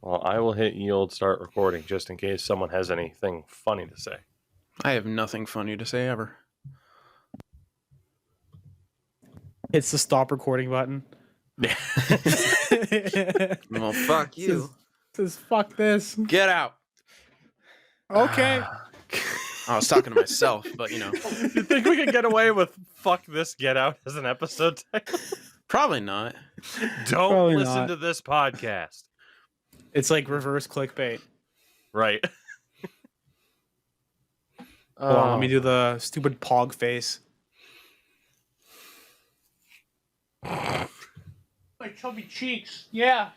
Well, I will hit yield start recording just in case someone has anything funny to say. I have nothing funny to say ever. Hits the stop recording button. Well, fuck you. Says fuck this. Get out. Okay. I was talking to myself, but you know. You think we could get away with "fuck this, get out" as an episode title? Probably not. Don't Probably listen not. to this podcast. It's like reverse clickbait. Right. Hold on, let me do the stupid pog face. My chubby cheeks. Yeah.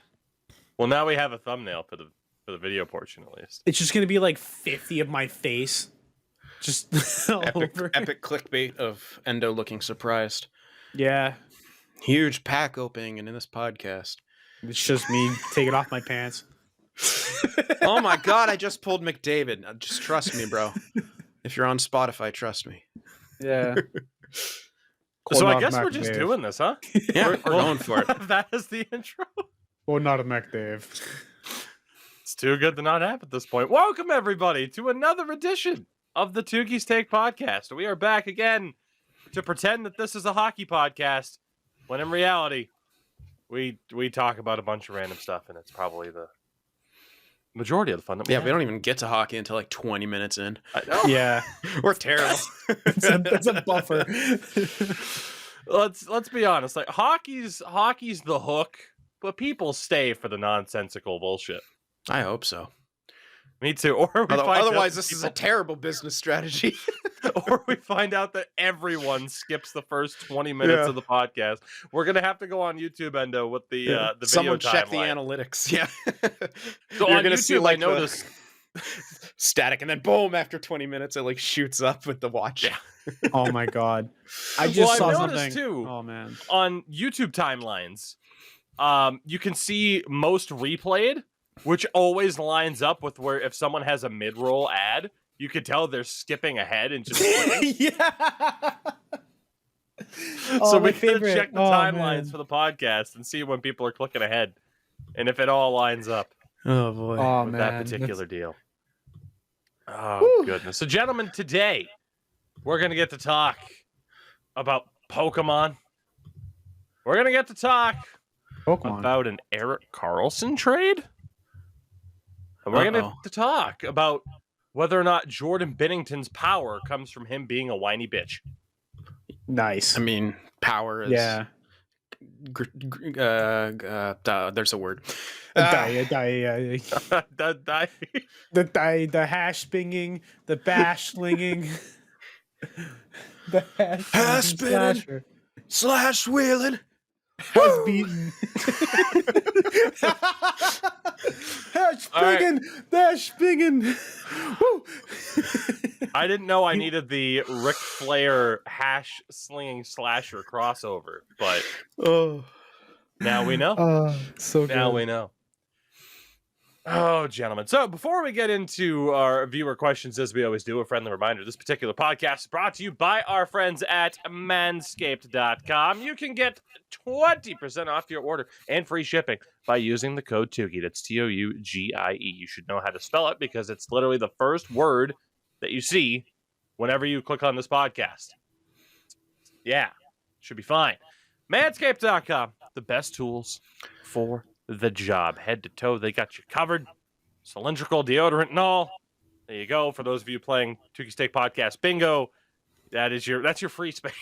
Well, now we have a thumbnail for the video portion at least. It's just gonna be like 50 of my face. Just all over. Epic clickbait of Endo looking surprised. Yeah. Huge pack opening in this podcast. It's just me taking off my pants. Oh my god, I just pulled McDavid. Just trust me, bro. If you're on Spotify, trust me. Yeah. So I guess we're just doing this, huh? Yeah, we're going for it. That is the intro. Or not a McDave. It's too good to not have at this point. Welcome, everybody, to another edition of the Tougies Take Podcast. We are back again to pretend that this is a hockey podcast, when in reality, we talk about a bunch of random stuff, and it's probably the majority of the fun that we have. We don't even get to hockey until like 20 minutes in. I know. Yeah. We're terrible. It's a buffer. Let's be honest. Like hockey's the hook, but people stay for the nonsensical bullshit. I hope so. Me too. Or otherwise, this is a terrible business strategy. Or we find out that everyone skips the first 20 minutes of the podcast. We're gonna have to go on YouTube, Endo, with the video Someone check the timeline. analytics. Yeah. So You're on gonna YouTube, see like I noticed static, and then boom, after 20 minutes, it like shoots up with the watch. Yeah. Oh my god. I just saw I've noticed something. too. Oh man. On YouTube timelines, you can see most replayed, which always lines up with where if someone has a mid-roll ad, you could tell they're skipping ahead and just Yeah. So we can favorite. check the timelines for the podcast and see when people are clicking ahead, and if it all lines up Oh boy. Oh with man. that particular deal. Oh Woo. goodness! So, gentlemen, today we're gonna get to talk about Pokemon. We're gonna get to talk Pokemon. about an Erik Karlsson trade. And we're going to talk about whether or not Jordan Binnington's power comes from him being a whiny bitch. Nice. I mean, power is. Yeah. There's a word. The hash binging, the bash slinging, the Hash spinning. Slash wheeling. has beaten. Hash binging, dash binging. Woo. I didn't know I needed the Ric Flair hash slinging slasher crossover, but now we know. So good. Now we know. Oh, gentlemen. So before we get into our viewer questions, as we always do, a friendly reminder, this particular podcast is brought to you by our friends at manscaped.com. You can get 20% off your order and free shipping by using the code Tougie. That's Tougie. You should know how to spell it because it's literally the first word that you see whenever you click on this podcast. Yeah, should be fine. Manscaped.com, the best tools for the job. Head to toe, they got you covered. Cylindrical deodorant and all. There you go. For those of you playing Tougie Steak Podcast Bingo, that's your free space.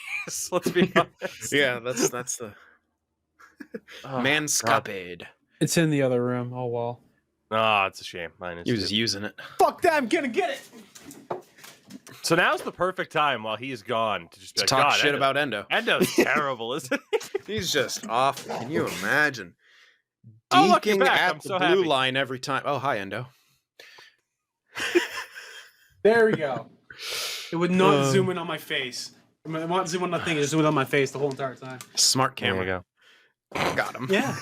Let's be honest. Yeah, that's the Manscaped. It's in the other room. Oh well. Oh, it's a shame. Mine is He was too. using it. Fuck that! I'm gonna get it. So now's the perfect time while he's gone to just be like, Talk God, shit about Endo. Endo's terrible, isn't he? He's just off. Can you imagine? Oh, look, you're Deking back. at I'm the so blue happy. line every time. Oh, hi, Endo. There we go. It would not zoom in on my face. I mean, it won't zoom on the thing. It just zoomed on my face the whole entire time. Smart There camera. we go. Got him. Yeah.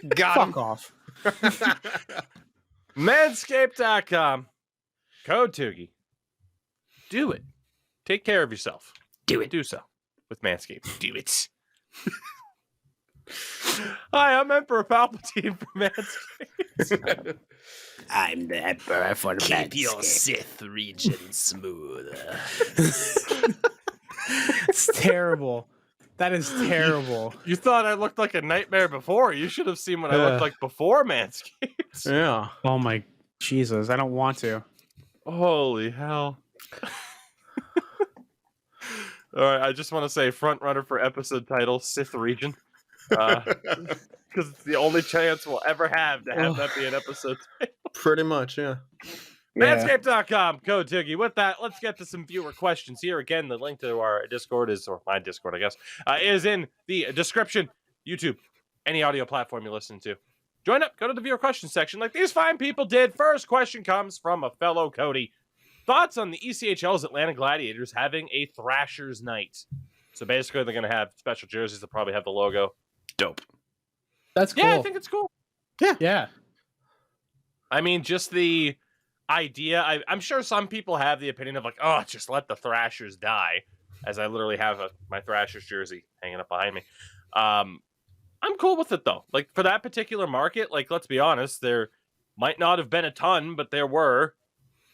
Got Fuck him. off. Manscaped.com. Code Tougie. Do it. Take care of yourself. Do it. Do so with Manscaped. Do it. Hi, I'm Emperor Palpatine from Manscaped. I'm the emperor for Keep your Manscaped. Sith region smooth. It's terrible. That is terrible. You thought I looked like a nightmare before. You should have seen what I looked like before Manscaped. Yeah. Oh my Jesus! I don't want to. Holy hell. All right, I just want to say front runner for episode title, Sith region. Because it's the only chance we'll ever have to have that be an episode title. Pretty much, yeah. Manscaped.com, code Tougie. With that, let's get to some viewer questions here. Again, the link to our Discord is, or my Discord, I guess, is in the description. YouTube, any audio platform you're listening to. Join up, go to the viewer questions section like these fine people did. First question comes from a fellow Cody. Thoughts on the ECHL's Atlanta Gladiators having a Thrashers night? So basically, they're going to have special jerseys that probably have the logo. Dope. That's cool. Yeah, I think it's cool. Yeah. I mean, just the idea. I'm sure some people have the opinion of like, oh, just let the Thrashers die, as I literally have my Thrashers jersey hanging up behind me. I'm cool with it though. Like for that particular market, like let's be honest, there might not have been a ton, but there were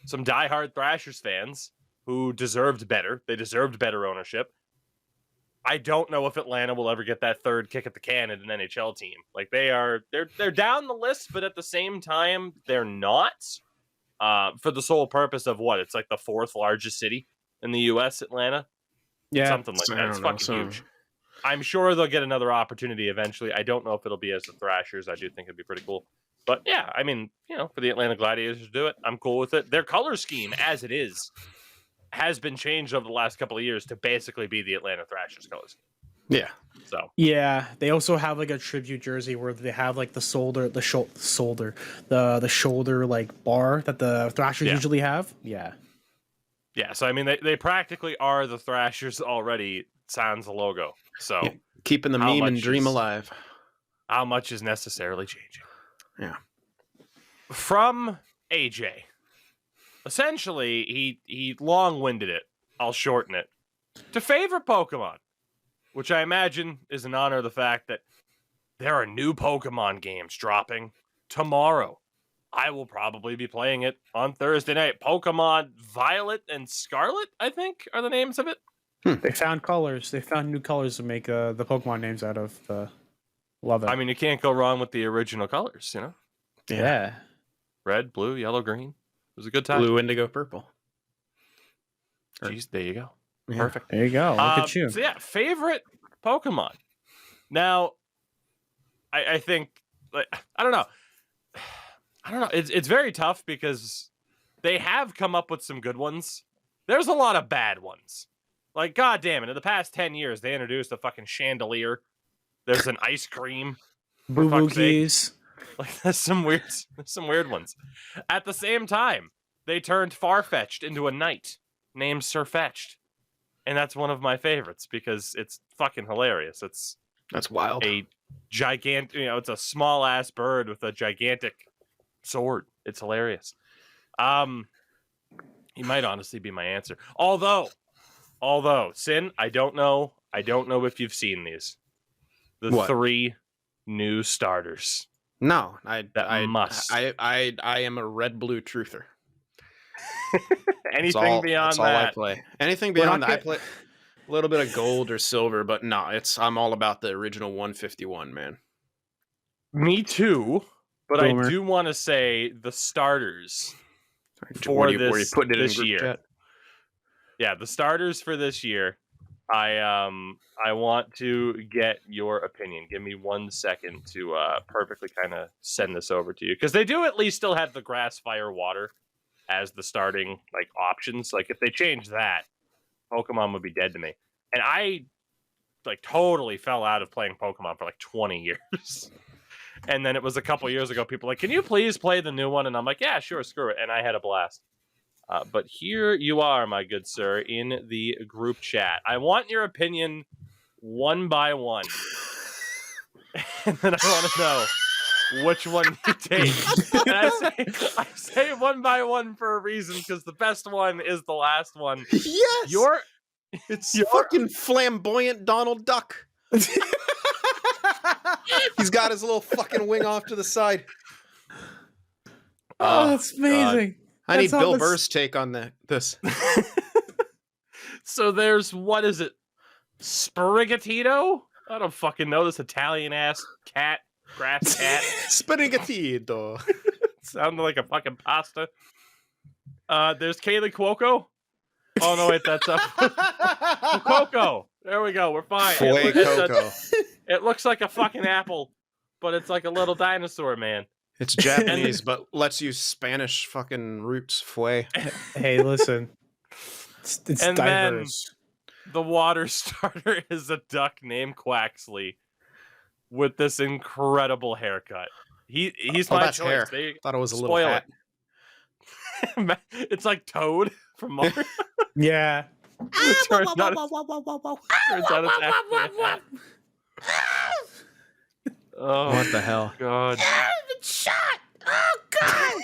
some diehard Thrashers fans who deserved better. They deserved better ownership. I don't know if Atlanta will ever get that third kick at the can at an NHL team. Like they're down the list, but at the same time, they're not. For the sole purpose of what? It's like the fourth largest city in the U.S., Atlanta. Yeah. Something like that. It's fucking huge. I'm sure they'll get another opportunity eventually. I don't know if it'll be as the Thrashers. I do think it'd be pretty cool. But yeah, I mean, for the Atlanta Gladiators to do it, I'm cool with it. Their color scheme, as it is, has been changed over the last couple of years to basically be the Atlanta Thrashers colors. Yeah. So Yeah, they also have like a tribute jersey where they have like the shoulder like bar that the Thrashers usually have. Yeah. Yeah, so I mean they practically are the Thrashers already, sans the logo. So keeping the meme and dream alive. How much is necessarily changing? Yeah. From AJ. Essentially, he long-winded it. I'll shorten it. To favorite Pokemon, which I imagine is in honor of the fact that there are new Pokemon games dropping tomorrow. I will probably be playing it on Thursday night. Pokemon Violet and Scarlet, I think, are the names of it. They found colors. They found new colors to make the Pokemon names out of. Love it. I mean, you can't go wrong with the original colors, Yeah. Red, blue, yellow, green. It was a good time. Blue, indigo, purple. Jeez, there you go. Yeah. Perfect. There you go. Look at you. So yeah, favorite Pokemon. Now, I think, like, I don't know. It's very tough because they have come up with some good ones. There's a lot of bad ones. Like, god damn it, in the past 10 years, they introduced a fucking chandelier. There's an ice cream. Boo Boo Keys. Like, there's some weird ones. At the same time, they turned Farfetch'd into a knight named Sirfetch'd. And that's one of my favorites because it's fucking hilarious. That's wild. A gigantic, it's a small ass bird with a gigantic sword. It's hilarious. He might honestly be my answer. Although, Sin, I don't know if you've seen these. The What? 3 new starters. No, I must. I am a red blue truther. Anything beyond that's all that. I play. Anything beyond that, I play a little bit of gold or silver, but no, I'm all about the original 151, man. Me too, but Boomer. I do want to say the starters for Were you this putting it in this group year. chat? Yeah, the starters for this year. I want to get your opinion. Give me 1 second to perfectly kind of send this over to you because they do at least still have the grass, fire, water as the starting like options. Like if they change that, Pokemon would be dead to me. And I like totally fell out of playing Pokemon for like 20 years. And then it was a couple years ago, people were like, can you please play the new one? And I'm like, yeah, sure, screw it. And I had a blast. But here you are, my good sir, in the group chat. I want your opinion one by one. And then I want to know which one you take. And I say one by one for a reason, because the best one is the last one. Yes! It's fucking flamboyant Donald Duck. He's got his little fucking wing off to the side. Oh, that's amazing. I need That's Bill all- Burr's take on this. So there's, what is it? Sprigatito? I don't fucking know, this Italian ass cat, grass cat. Spaghettito. Sounded like a fucking pasta. There's Kaylee Cuoco. Oh no, wait, that's Coco. There we go. We're fine. Fue Coco. It looks like a fucking apple, but it's like a little dinosaur man. It's Japanese, but let's use Spanish fucking roots. Fue. Hey, listen. It's And diverse. The water starter is a duck named Quaxley with this incredible haircut. He's my that's choice. hair. They Thought it was a little spoil hat. it. It's like Toad from Mario. Yeah. Turns out it's actually a hat. Oh, What the hell? God. Shot! Oh God!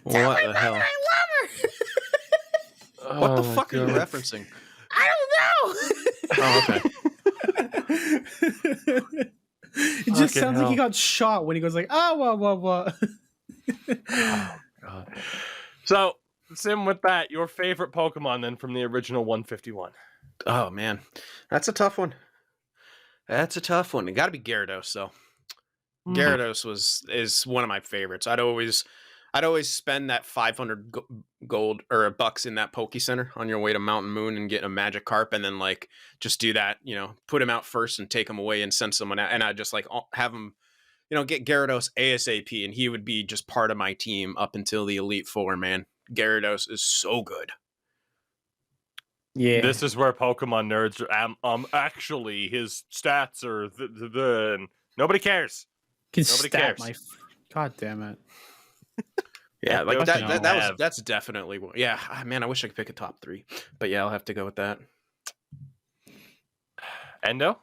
What the hell? I love her. What the Oh, my fuck are you God. referencing? I don't know. Oh, okay. It just Fucking sounds like he hell. got shot when he goes like, oh, what. Oh, God. So, Sim, with that, your favorite Pokemon then from the original 151? Oh man, that's a tough one. That's a tough one. It got to be Gyarados though. Gyarados is one of my favorites. I'd always spend that 500 gold or bucks in that Poke Center on your way to Mountain Moon and get a Magikarp, and then like just do that. You know, put him out first and take him away and send someone out, and I just like have him. You know, get Gyarados ASAP, and he would be just part of my team up until the Elite Four. Man, Gyarados is so good. Yeah. This is where Pokemon nerds are. Actually, his stats are and nobody cares. Can Nobody stat cares. my. God damn it. Yeah, like Those that. you That was have. that's definitely one. Yeah, man, I wish I could pick a top 3, but yeah, I'll have to go with that. Endo,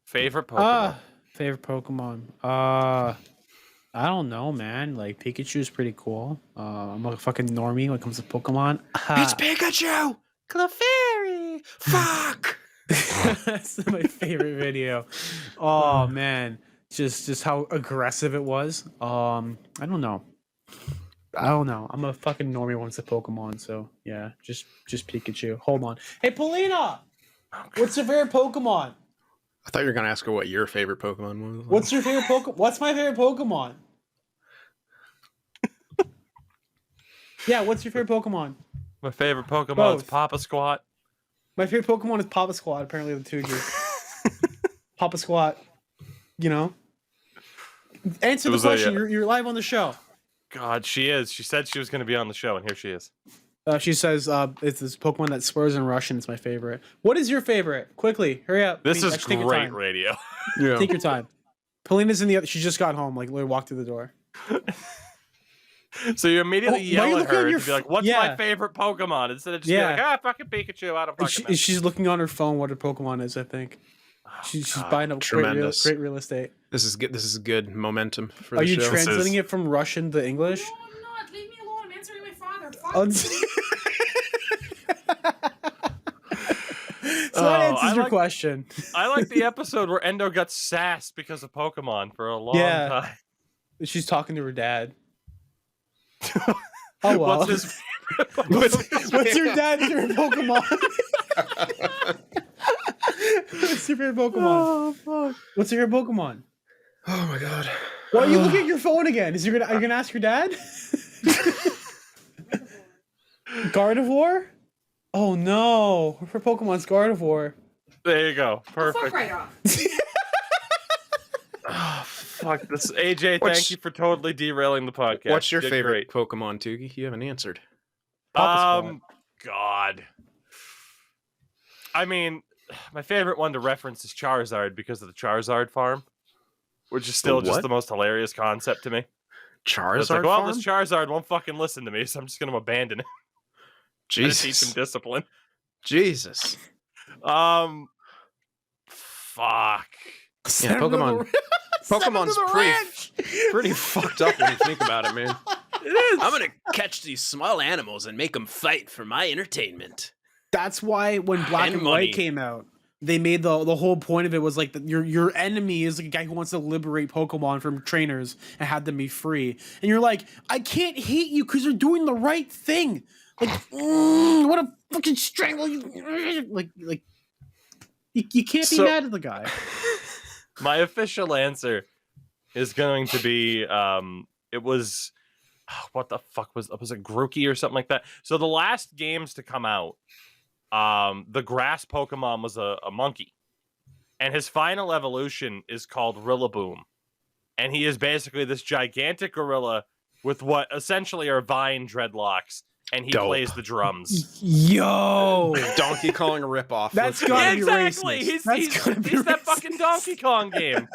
favorite Pokemon. Favorite Pokemon. I don't know, man. Like Pikachu's pretty cool. I'm a fucking normie when it comes to Pokemon. It's Pikachu, Clefairy. Fuck. That's my favorite video. Oh man, just how aggressive it was. I don't know. I'm a fucking normie when it's a Pokemon. So yeah, just Pikachu. Hold on. Hey, Polina, what's your favorite Pokemon? I thought you were gonna ask her what your favorite Pokemon was. What's your favorite Pokemon? What's my favorite Pokemon? Yeah, what's your favorite Pokemon? My favorite Pokemon is Both. Papa Squat. My favorite Pokemon is Papa Squat, apparently the Tougie. Papa Squat, you know? Answer It the was a, question. You're live on the show. God, she is. She said she was going to be on the show, and here she is. She says it's this Pokemon that swears in Russian. It's my favorite. What is your favorite? Quickly, hurry up. This is actually, take your great time. radio. Yeah. Take your time. Polina's in the other. She just got home. Like, literally walked through the door. So you immediately Oh, why are yell you at looking her on your and be like, "What's yeah. my favorite Pokemon?" Instead of just Yeah. being like, fucking Pikachu, I don't And fucking know. she's looking on her phone what her Pokemon is, I think. She's God, buying up tremendous. great real estate. This is good. This is good momentum for Are the you show. translating it from Russian to English? No, I'm not. Leave me alone. I'm answering my father. Fuck. Oh, so Oh, that answers I your like- question. I like the episode where Endo got sassed because of Pokemon for a long Yeah. time. She's talking to her dad. Oh well. What's his What's your dad's favorite Pokemon? What's your favorite Pokemon? Oh, fuck. What's your favorite Pokemon? Oh my god. Why are you looking at your phone again? Are you gonna ask your dad? Gardevoir? Oh no. Her Pokemon's Gardevoir. There you go. Fuck Perfect. right off. Oh, fuck this. AJ, What's- thank you for totally derailing the podcast. What's your You did favorite great. Pokemon, Tougie? You haven't answered. Papa God. I mean, my favorite one to reference is Charizard because of the Charizard farm, which is still just what? the most hilarious concept to me. Charizard It's like, well, farm? this Charizard won't fucking listen to me, so I'm just going to abandon it. Try to teach him Jesus. discipline. Jesus. Fuck. Yeah, Pokemon's pretty fucked up when you think about it, man. It is. I'm gonna catch these small animals and make them fight for my entertainment. That's why when Black And and money. White came out, they made the whole point of it was like your enemy is like a guy who wants to liberate Pokemon from trainers and have them be free. And you're like, I can't hate you because you're doing the right thing. Like, what a fucking strangle you. Like you can't be mad at the guy. My official answer is going to be it was what the fuck was it Grookey or something like that. So the last games to come out, the grass Pokemon was a monkey, and his final evolution is called Rillaboom, and he is basically this gigantic gorilla with what essentially are vine dreadlocks, and he plays the drums. Yo, Donkey Kong ripoff. That's gotta be exactly. racist. He's that fucking Donkey Kong game.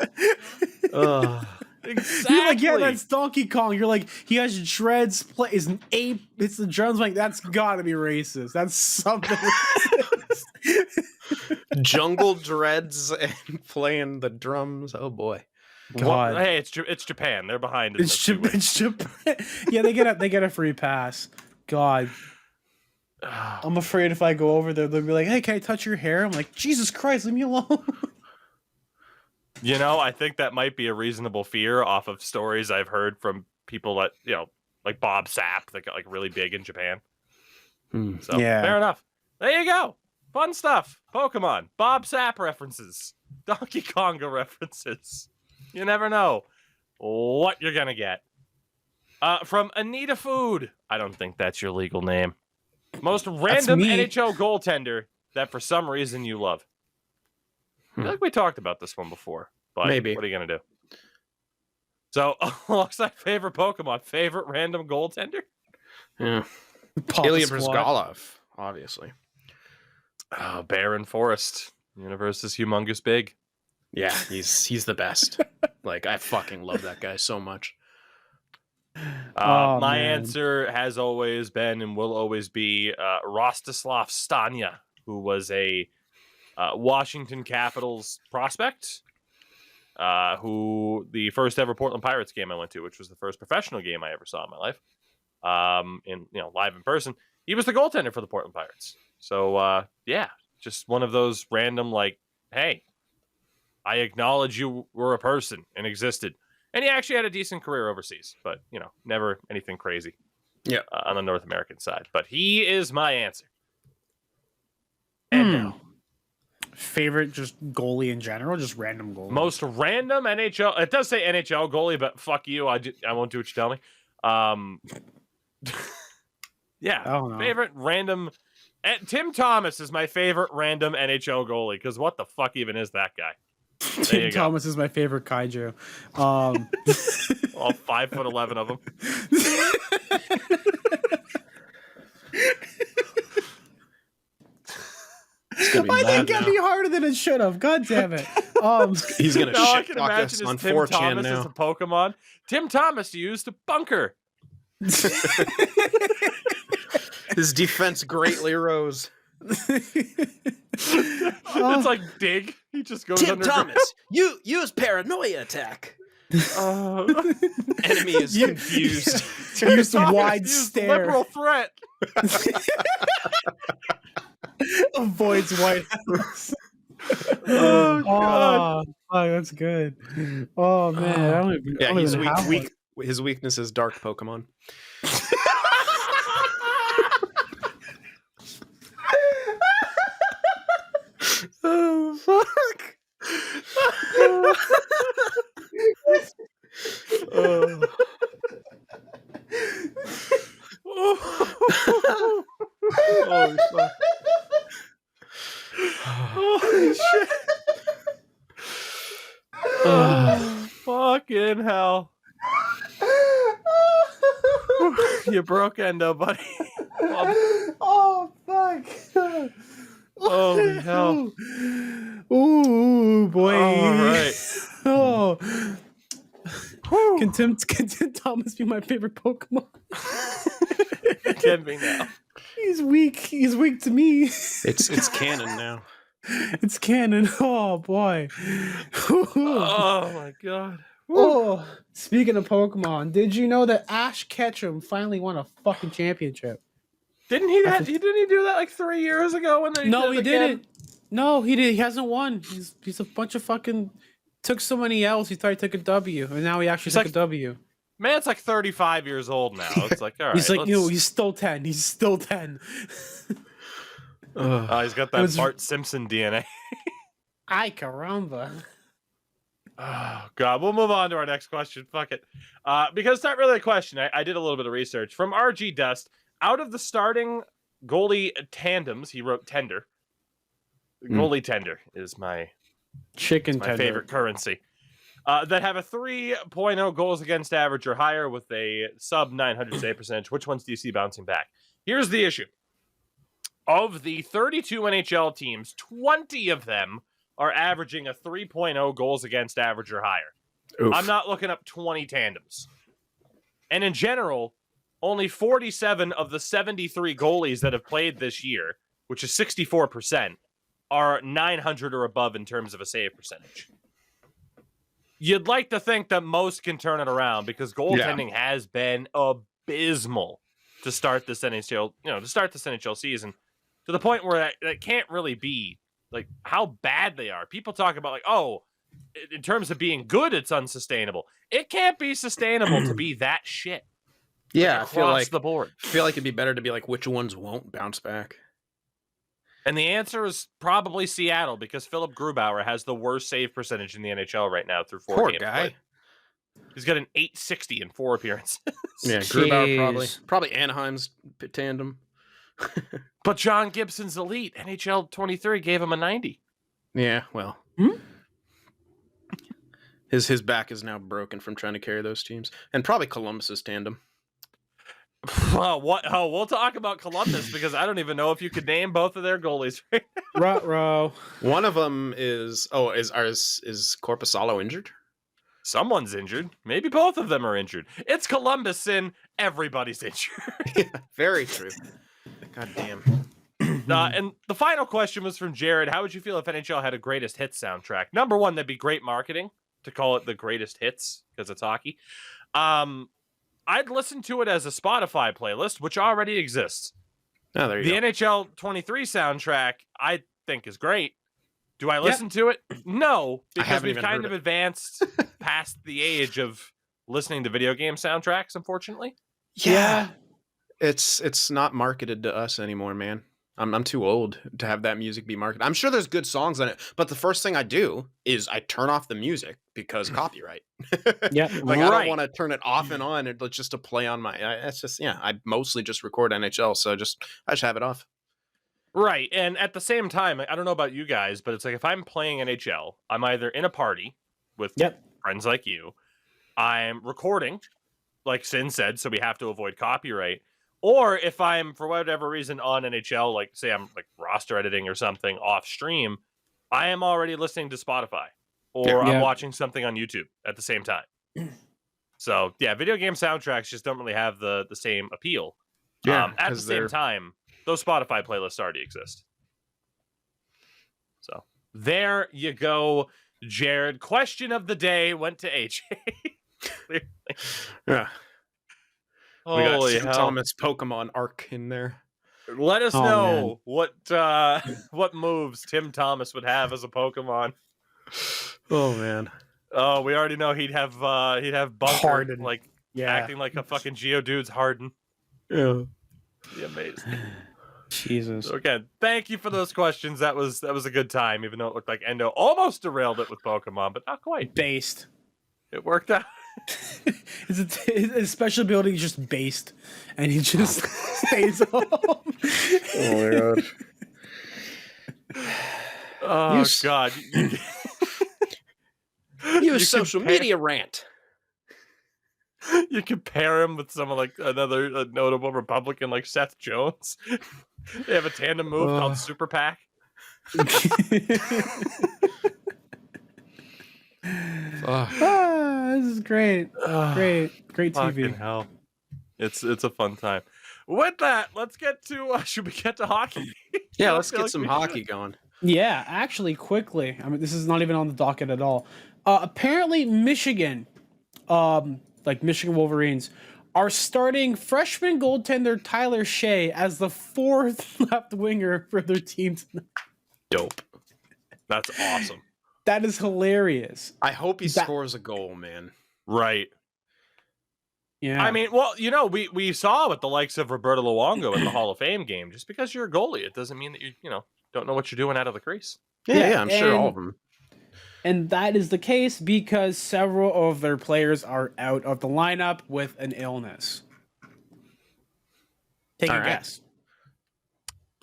Exactly. You're like, yeah, that's Donkey Kong. You're like, he has dreads, is an ape, it's the drums. Like, that's gotta be racist. That's something racist. Jungle dreads and playing the drums. Oh boy. God. Well, hey, it's Japan. They're behind. It's Japan. Yeah, they get a free pass. God. I'm afraid if I go over there, they'll be like, hey, can I touch your hair? I'm like, Jesus Christ, leave me alone. You know, I think that might be a reasonable fear off of stories I've heard from people that, you know, like Bob Sapp, that got like really big in Japan. So, fair enough. There you go. Fun stuff. Pokemon. Bob Sapp references. Donkey Konga references. You never know what you're going to get. From Anita Food. I don't think that's your legal name. Most random NHL goaltender that for some reason you love. I feel like we talked about this one before, but maybe. What are you going to do? So, alongside favorite Pokemon, favorite random goaltender? Yeah. Ilya Brizgalov, obviously. Barren Forest. Universe is humongous big. Yeah, he's the best. Like, I fucking love that guy so much. My answer has always been and will always be Rostislav Stania, who was a Washington Capitals prospect, who the first ever Portland Pirates game I went to, which was the first professional game I ever saw in my life, live in person. He was the goaltender for the Portland Pirates. So just one of those random, like, hey, I acknowledge you were a person and existed. And he actually had a decent career overseas, but, never anything crazy. Yeah, on the North American side. But he is my answer. And now. Favorite just goalie in general, just random goalie. Most random NHL. It does say NHL goalie, but fuck you. I won't do what you tell me. Yeah. I don't know. Favorite random. Tim Thomas is my favorite random NHL goalie because what the fuck even is that guy? Tim Thomas is my favorite kaiju. All 5'11" of them. I think it'd be harder than it should have. God damn it. He's gonna I shit can talk imagine us as on Tim 4chan Thomas now. as a Pokemon. Tim Thomas used a bunker. His defense greatly rose. It's like Dig. He just goes Tim underground. Thomas, you use paranoia attack. Enemy is confused. Use Thomas wide used stare. Liberal threat. Avoids White House. Oh god. Oh, that's good. Oh man, I don't even, I don't He's even have weak. His weakness is dark Pokemon. Oh fuck! Oh fuck. Holy shit. Oh, fucking hell. You broke Endo, buddy. Oh fuck! Holy hell. Ooh boy! All right. Oh. Can Tim Thomas be my favorite Pokemon? It can be now. He's weak. He's weak to me. It's canon now. It's canon. Oh boy. Oh my god. Oh, speaking of Pokemon, did you know that Ash Ketchum finally won a fucking championship? Didn't he do that like 3 years ago when they No, did he it again? didn't. No, he did. He hasn't won. He's a bunch of fucking took so many L's. He thought he took a W, and now he actually He's took like- a W. Man's like 35 years old now. It's like, all right. He's like, let's- he's still 10. He's still 10. Oh, he's got that was- Bart Simpson DNA. Ay caramba. Oh God, we'll move on to our next question. Fuck it, because it's not really a question. I did a little bit of research from RG Dust. Out of the starting goalie tandems, he wrote tender. Goalie tender is my Chicken my tender. favorite currency. That have a 3.0 goals against average or higher with a sub 900 save percentage. Which ones do you see bouncing back? Here's the issue. Of the 32 NHL teams, 20 of them are averaging a 3.0 goals against average or higher. Oof. I'm not looking up 20 tandems. And in general, only 47 of the 73 goalies that have played this year, which is 64%, are 900 or above in terms of a save percentage. You'd like to think that most can turn it around because goaltending has been abysmal to start this NHL, season, to the point where that can't really be like how bad they are. People talk about like, oh, in terms of being good, it's unsustainable. It can't be sustainable to be that shit. Yeah, I feel across like the board. it'd be better to be like which ones won't bounce back. And the answer is probably Seattle because Philip Grubauer has the worst save percentage in the NHL right now through 4 Poor games guy. played. He's got an 860 in 4 appearances. Yeah, Grubauer Jeez. probably Anaheim's tandem. But John Gibson's elite. NHL 23 gave him a 90. Yeah, well, Hmm? his back is now broken from trying to carry those teams, and probably Columbus's tandem. What? Oh, we'll talk about Columbus because I don't even know if you could name both of their goalies. Ruh-roh. One of them is Corpusalo injured? Someone's injured. Maybe both of them are injured. It's Columbus, and everybody's injured. Yeah, very true. God damn. And the final question was from Jared. How would you feel if NHL had a greatest hits soundtrack? Number one, that'd be great marketing to call it the greatest hits because it's hockey. I'd listen to it as a Spotify playlist, which already exists. Oh, there you The go. NHL 23 soundtrack, I think, is great. Do I listen to it? No, because haven't we've even kind heard of it. advanced past the age of listening to video game soundtracks, unfortunately. Yeah. It's not marketed to us anymore, man. I'm too old to have that music be marketed. I'm sure there's good songs on it, but the first thing I do is I turn off the music because copyright. Yeah. Like I Right. don't want to turn it off and on and just to play on my. That's just I mostly just record NHL, so I just have it off. Right. And at the same time, I don't know about you guys, but it's like if I'm playing NHL, I'm either in a party with Yep. friends like you, I'm recording, like Sin said, so we have to avoid copyright. Or if I'm, for whatever reason, on NHL, like say I'm like roster editing or something off stream, I am already listening to Spotify or Yeah. I'm Yeah. watching something on YouTube at the same time. So yeah, video game soundtracks just don't really have the same appeal. At the 'cause same they're- time, those Spotify playlists already exist. So there you go, Jared. Question of the day went to AJ. Clearly. Yeah, we got Holy Tim hell. Thomas Pokemon arc in there. Let us Oh, know what moves Tim Thomas would have as a Pokemon. Oh man, Oh, we already know he'd have Bunker Harden. like Yeah. acting like a fucking Geodude's Harden. yeah. Be amazing. Jesus. So again, thank you for those questions. That was a good time, even though it looked like Endo almost derailed it with Pokemon, but not quite. Based. It worked out. His special ability is just based, and he just stays home. Oh my god. Oh Use- God. Use social media rant. You compare him with someone like another notable Republican like Seth Jones. They have a tandem move called Super PAC. This is great. Great Fucking TV. hell. It's a fun time. With that, let's get to should we get to hockey? Yeah, I let's feel get like some we hockey should. going. Yeah, actually, quickly. I mean, this is not even on the docket at all. Apparently, Michigan, like Michigan Wolverines, are starting freshman goaltender Tyler Shea as the fourth left winger for their team tonight. Dope. That's awesome. That is hilarious. I hope he That- scores a goal, man. Right. Yeah. I mean, well, we saw with the likes of Roberto Luongo in the Hall of Fame game. Just because you're a goalie, it doesn't mean that you don't know what you're doing out of the crease. Yeah, I'm sure all and- of them. And that is the case because several of their players are out of the lineup with an illness. Take a All right. guess.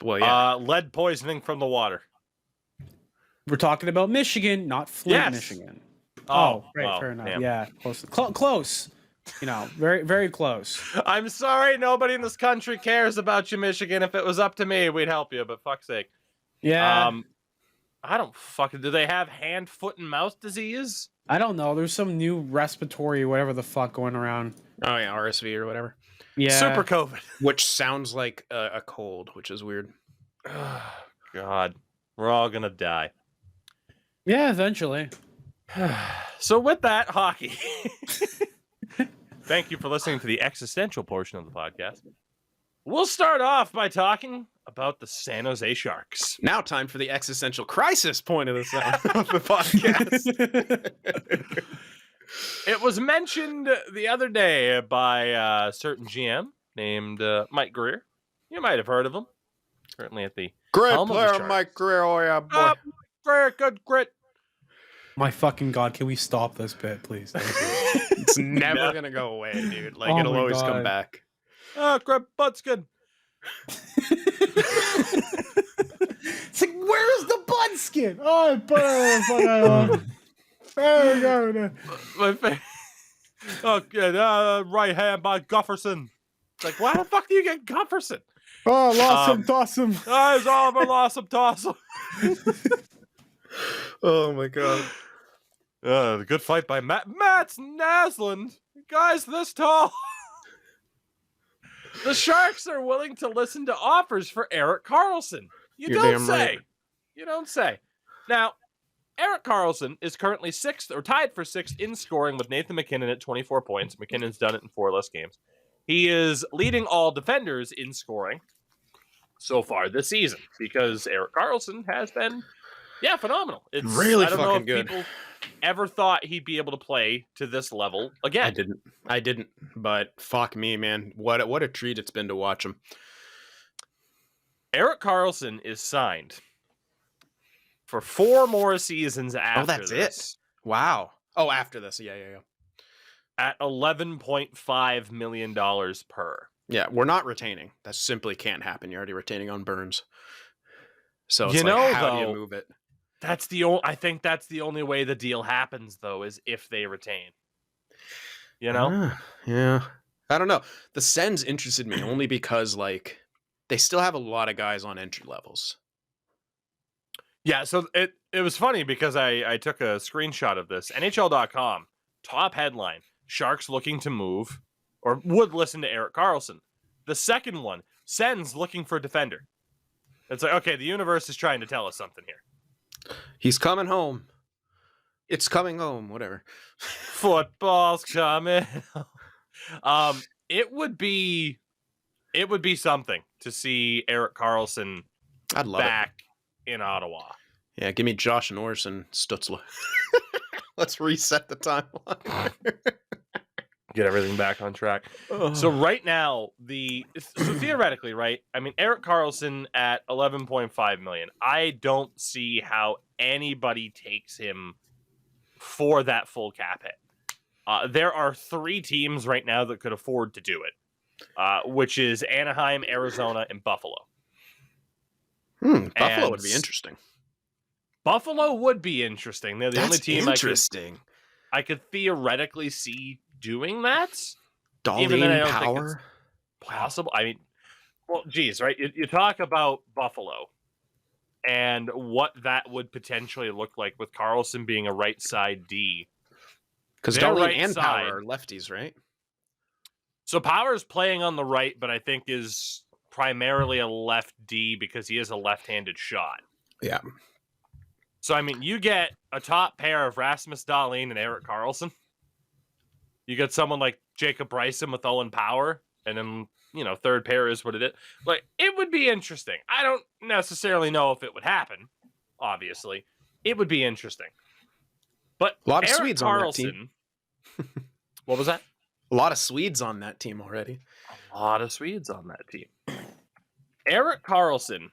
Well, yeah. Lead poisoning from the water. We're talking about Michigan, not Flint, Yes. Michigan. Oh, Right, oh, fair enough. damn. Yeah, close. Close. Very, very close. I'm sorry, nobody in this country cares about you, Michigan. If it was up to me, we'd help you. But fuck's sake. Yeah. I don't fucking. Do they have hand, foot, and mouth disease? I don't know. There's some new respiratory, whatever the fuck, going around. Oh, yeah, RSV or whatever. Yeah. Super COVID. Which sounds like a cold, which is weird. God, we're all gonna die. Yeah, eventually. So with that, hockey. Thank you for listening to the existential portion of the podcast. We'll start off by talking about the San Jose Sharks. Now, time for the existential crisis point of the podcast. It was mentioned the other day by a certain GM named Mike Greer. You might have heard of him. Currently at the Great helm of the player, Sharks. Mike Greer. Oh, yeah, boy. Ah, Greer, good grit. My fucking god, can we stop this bit, please? It's never going to go away, dude. Like, Oh it'll my always come God. back. Grit Butskin. It's like, where's the bud skin? Oh, there we go. My oh, good. Right hand by Gufferson. It's like, why the fuck do you get Gufferson? Oh, lost Um, toss him. It's Oliver Lawson Tossel. Oh, my God. The good fight by Mats Naslund. Guys this tall. The Sharks are willing to listen to offers for Erik Karlsson. You You're don't damn say. right. You don't say. Now, Erik Karlsson is currently sixth or tied for sixth in scoring with Nathan McKinnon at 24 points. McKinnon's done it in 4 less games. He is leading all defenders in scoring so far this season because Erik Karlsson has been, phenomenal. It's Really I don't know fucking if good. people ever thought he'd be able to play to this level again. I didn't. But fuck me, man. What a treat it's been to watch him. Erik Karlsson is signed for 4 more seasons after that's this. it? Wow. Oh, after this. Yeah. At $11.5 million per. Yeah, we're not retaining. That simply can't happen. You're already retaining on Burns. So it's You like, know, how do though, you move it? I think that's the only way the deal happens, though, is if they retain. You know? Yeah. I don't know. The Sens interested me only because, like, they still have a lot of guys on entry levels. Yeah, so it was funny because I took a screenshot of this. NHL.com, top headline, Sharks looking to move or would listen to Erik Karlsson. The second one, Sens looking for a defender. It's like, okay, the universe is trying to tell us something here. He's coming home. It's coming home. Whatever. Football's coming. It would be something to see Erik Karlsson I'd love it. back in Ottawa. Yeah, give me Josh Norris and Stutzla. Let's reset the timeline. Get everything back on track. So right now, theoretically, right? I mean, Erik Karlsson at 11.5 million. I don't see how anybody takes him for that full cap hit. There are 3 teams right now that could afford to do it, which is Anaheim, Arizona, and Buffalo. Buffalo would be interesting. Buffalo would be interesting. They're the only team interesting. I could theoretically see doing that. Darlene then I don't think Power. Possible. I mean, well, geez, right? You talk about Buffalo and what that would potentially look like with Karlsson being a right side D. Because Their Darlene right and side- Power are lefties, right? So Power's playing on the right, but I think is primarily a left D because he is a left-handed shot. Yeah. So, I mean, you get a top pair of Rasmus Dahlin and Erik Karlsson. You get someone like Jacob Bryson with Owen Power, and then, third pair is what it is. Like, it would be interesting. I don't necessarily know if it would happen, obviously, it would be interesting. But A lot of Erik Swedes on that team. Karlsson, what was that? A lot of Swedes on that team already. A lot of Swedes on that team. Erik Karlsson,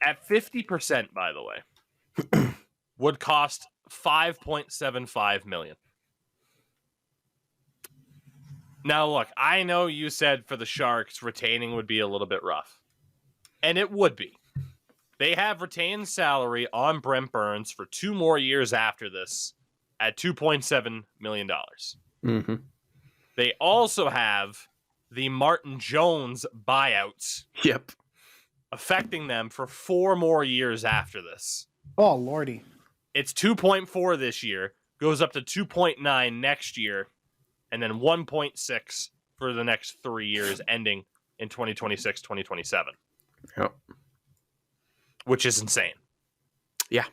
at 50%, by the way, would cost $5.75 million. Now, look, I know you said for the Sharks, retaining would be a little bit rough. And it would be. They have retained salary on Brent Burns for 2 more years after this at $2.7 million. Mm-hmm. They also have the Martin Jones buyouts Yep. affecting them for 4 more years after this. Oh lordy. It's 2.4 this year, goes up to 2.9 next year, and then 1.6 for the next 3 years, ending in 2026, 2027. Yep. Which is insane. Yeah.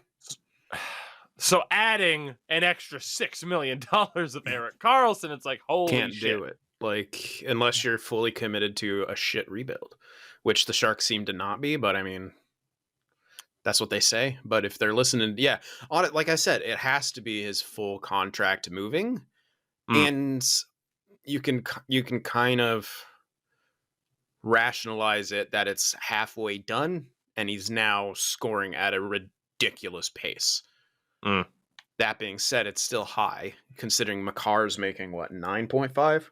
So adding an extra $6 million of Erik Karlsson, it's like, holy Can't shit. do it. Like, unless you're fully committed to a shit rebuild, which the Sharks seem to not be, but I mean, that's what they say. But if they're listening, yeah, on it, like I said, it has to be his full contract moving. And you can kind of rationalize it that it's halfway done and he's now scoring at a ridiculous pace. That being said, it's still high considering Makar's making what, 9.5?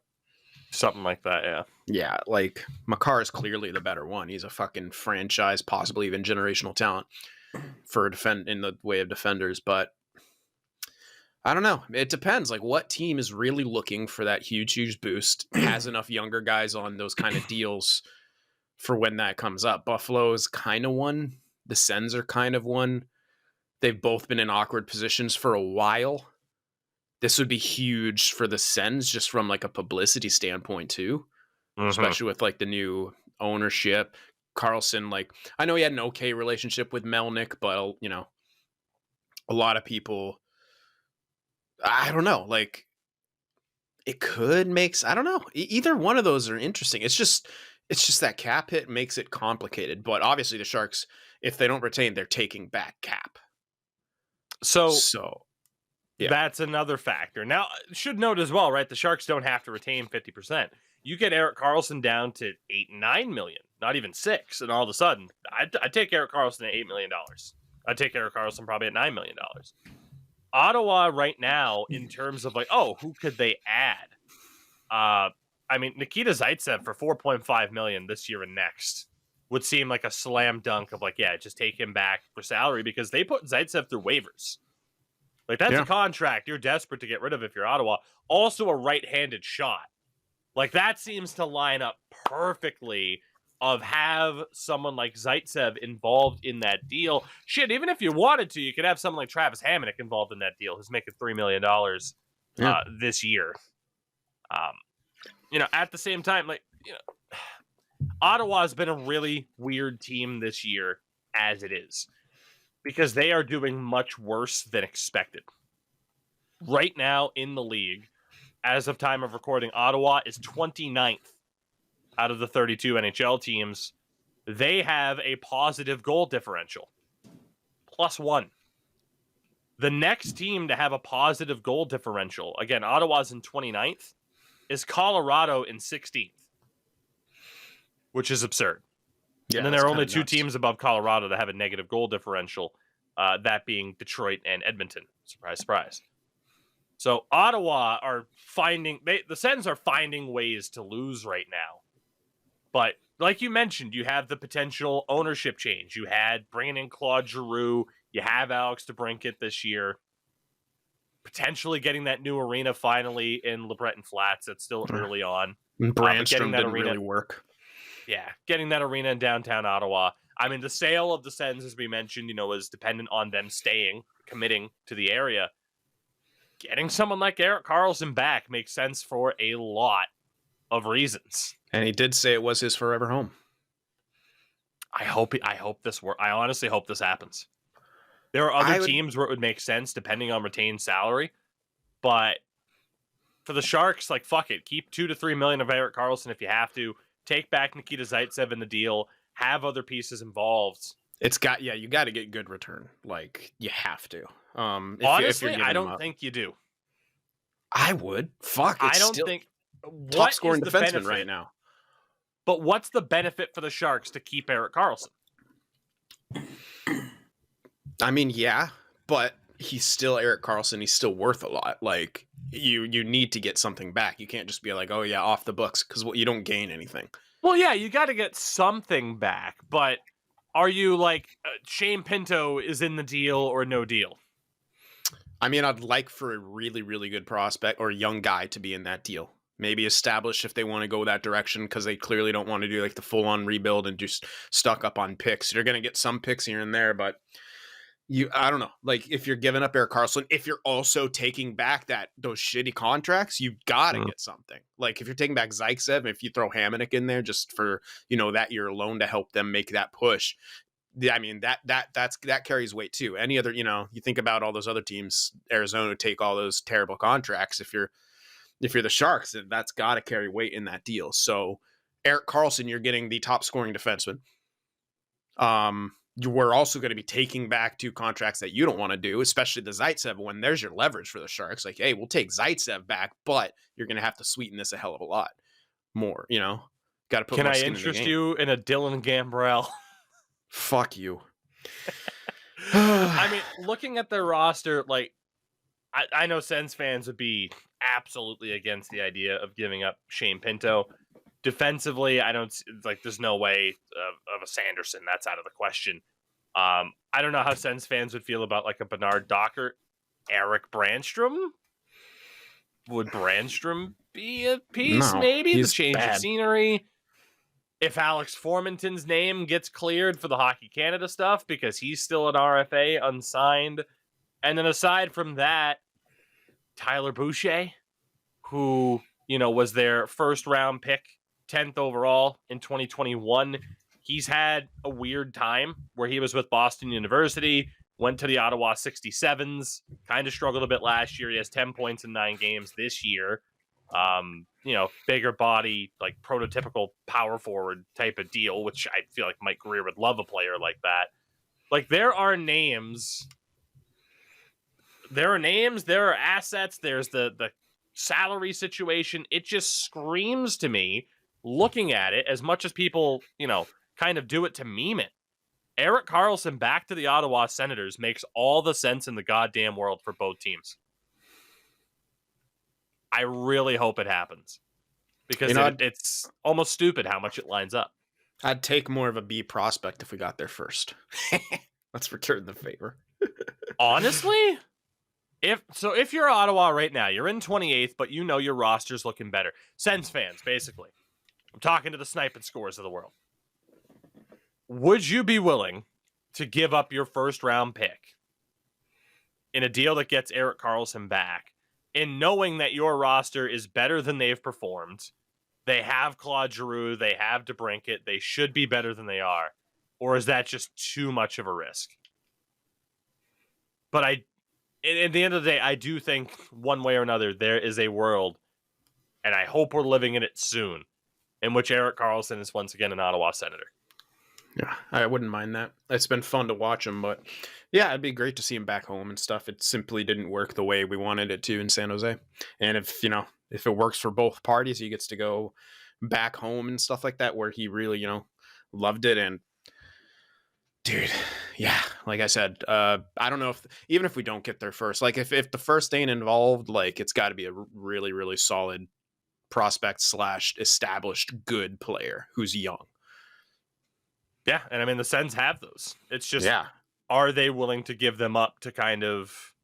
Something like that, yeah. Yeah, like Makar is clearly the better one. He's a fucking franchise, possibly even generational talent for in the way of defenders, but I don't know. It depends. Like, what team is really looking for that huge boost, has enough younger guys on those kind of deals for when that comes up? Buffalo's kind of one. The Sens are kind of one. They've both been in awkward positions for a while. This would be huge for the Sens just from like a publicity standpoint too, especially with like the new ownership. Karlsson, like, I know he had an okay relationship with Melnick, but you know, a lot of people, I don't know, like it could I don't know. Either one of those are interesting. It's just that cap hit makes it complicated. But obviously the Sharks, if they don't retain, they're taking back cap. So yeah. That's another factor. Now, should note as well, right? The Sharks don't have to retain 50%. You get Erik Karlsson down to 8, 9 million, not even 6, and all of a sudden, I'd take Erik Karlsson at $8 million. I'd take Erik Karlsson probably at $9 million. Ottawa right now, in terms of like, oh, who could they add? I mean, Nikita Zaitsev for $4.5 million this year and next would seem like a slam dunk of like, yeah, just take him back for salary because they put Zaitsev through waivers. Like, that's a contract you're desperate to get rid of if you're Ottawa. Also a right-handed shot. Like, that seems to line up perfectly of have someone like Zaitsev involved in that deal. Shit, even if you wanted to, you could have someone like Travis Hamonic involved in that deal who's making $3 million this year. You know, at the same time, like, you know, Ottawa's been a really weird team this year as it is because they are doing much worse than expected. Right now in the league, as of time of recording, Ottawa is 29th out of the 32 NHL teams. They have a positive goal differential, +1. The next team to have a positive goal differential, again, Ottawa's in 29th, is Colorado in 16th, which is absurd. Yeah, and then there are only 2 teams above Colorado that have a negative goal differential, that being Detroit and Edmonton. Surprise, surprise. So Ottawa are the Sens are finding ways to lose right now. But like you mentioned, you have the potential ownership change. You had bringing in Claude Giroux. You have Alex DeBrincat this year. Potentially getting that new arena finally in LeBreton Flats. That's still early on. Brandstrom didn't really work. Yeah, getting that arena in downtown Ottawa. I mean, the sale of the Sens, as we mentioned, you know, is dependent on them committing to the area. Getting someone like Erik Karlsson back makes sense for a lot of reasons. And he did say it was his forever home. I hope this works. I honestly hope this happens. There are other teams where it would make sense depending on retained salary, but for the Sharks, like, fuck it. Keep $2 to $3 million of Erik Karlsson if you have to. Take back Nikita Zaitsev in the deal. Have other pieces involved. You got to get good return. Like you have to. If you're Honestly, giving I them don't up. think you do. I would. Fuck, it's I don't still think top what is scoring the defenseman benefit right now. But what's the benefit for the Sharks to keep Erik Karlsson? I mean, yeah, but he's still Erik Karlsson. He's still worth a lot. Like you need to get something back. You can't just be like, oh yeah, off the books, because you don't gain anything. Well, yeah, you got to get something back, but are you like Shane Pinto is in the deal or no deal? I mean, I'd like for a really, really good prospect or young guy to be in that deal. Maybe establish if they want to go that direction, because they clearly don't want to do like the full-on rebuild and just stuck up on picks. You're going to get some picks here and there, but I don't know. Like if you're giving up Erik Karlsson, if you're also taking back those shitty contracts, you've got to get something. Like if you're taking back Zaitsev, if you throw Hamonic in there just for, that year alone to help them make that push. I mean, that carries weight too. Any other, you think about all those other teams, Arizona take all those terrible contracts. If you're the Sharks, that's got to carry weight in that deal. So Erik Karlsson, you're getting the top scoring defenseman. We're also going to be taking back 2 contracts that you don't want to do, especially the Zaitsev one. There's your leverage for the Sharks. Like, hey, we'll take Zaitsev back, but you're going to have to sweeten this a hell of a lot more, Got to put Can more I skin in the interest game. you in a Dylan Gambrell? Fuck you. I mean, looking at their roster, like, I know Sens fans would be absolutely against the idea of giving up Shane Pinto. Defensively, I don't like. There's no way of a Sanderson. That's out of the question. I don't know how Sens fans would feel about like a Bernard Dockert, Eric Brandstrom. Would Brandstrom be a piece? No, Maybe the he's change of bad. scenery. If Alex Formanton's name gets cleared for the Hockey Canada stuff because he's still an RFA unsigned, and then aside from that, Tyler Boucher, who was their first round pick. 10th overall in 2021. He's had a weird time where he was with Boston University, went to the Ottawa 67s, kind of struggled a bit last year. He has 10 points in 9 games this year. Bigger body, like prototypical power forward type of deal, which I feel like Mike Greer would love a player like that. Like there are names, there are assets, there's the salary situation. It just screams to me, looking at it, as much as people, kind of do it to meme it, Erik Karlsson back to the Ottawa Senators makes all the sense in the goddamn world for both teams. I really hope it happens because it's almost stupid how much it lines up. I'd take more of a B prospect if we got there first. Let's return the favor. Honestly, if you're Ottawa right now, you're in 28th, but your roster's looking better. Sens fans, basically. I'm talking to the snipe and scores of the world. Would you be willing to give up your first round pick in a deal that gets Erik Karlsson back, in knowing that your roster is better than they've performed? They have Claude Giroux, they have DeBrincat, they should be better than they are. Or is that just too much of a risk? But at the end of the day, I do think one way or another, there is a world, and I hope we're living in it soon, in which Erik Karlsson is once again an Ottawa Senator. Yeah, I wouldn't mind that. It's been fun to watch him, but yeah, it'd be great to see him back home and stuff. It simply didn't work the way we wanted it to in San Jose. And if it works for both parties, he gets to go back home and stuff like that, where he really, loved it. And dude, yeah, like I said, I don't know even if we don't get there first, like if the first ain't involved, like it's got to be a really, really solid prospect / established good player who's young. Yeah, and I mean, the Sens have those. It's just, yeah, are they willing to give them up to kind of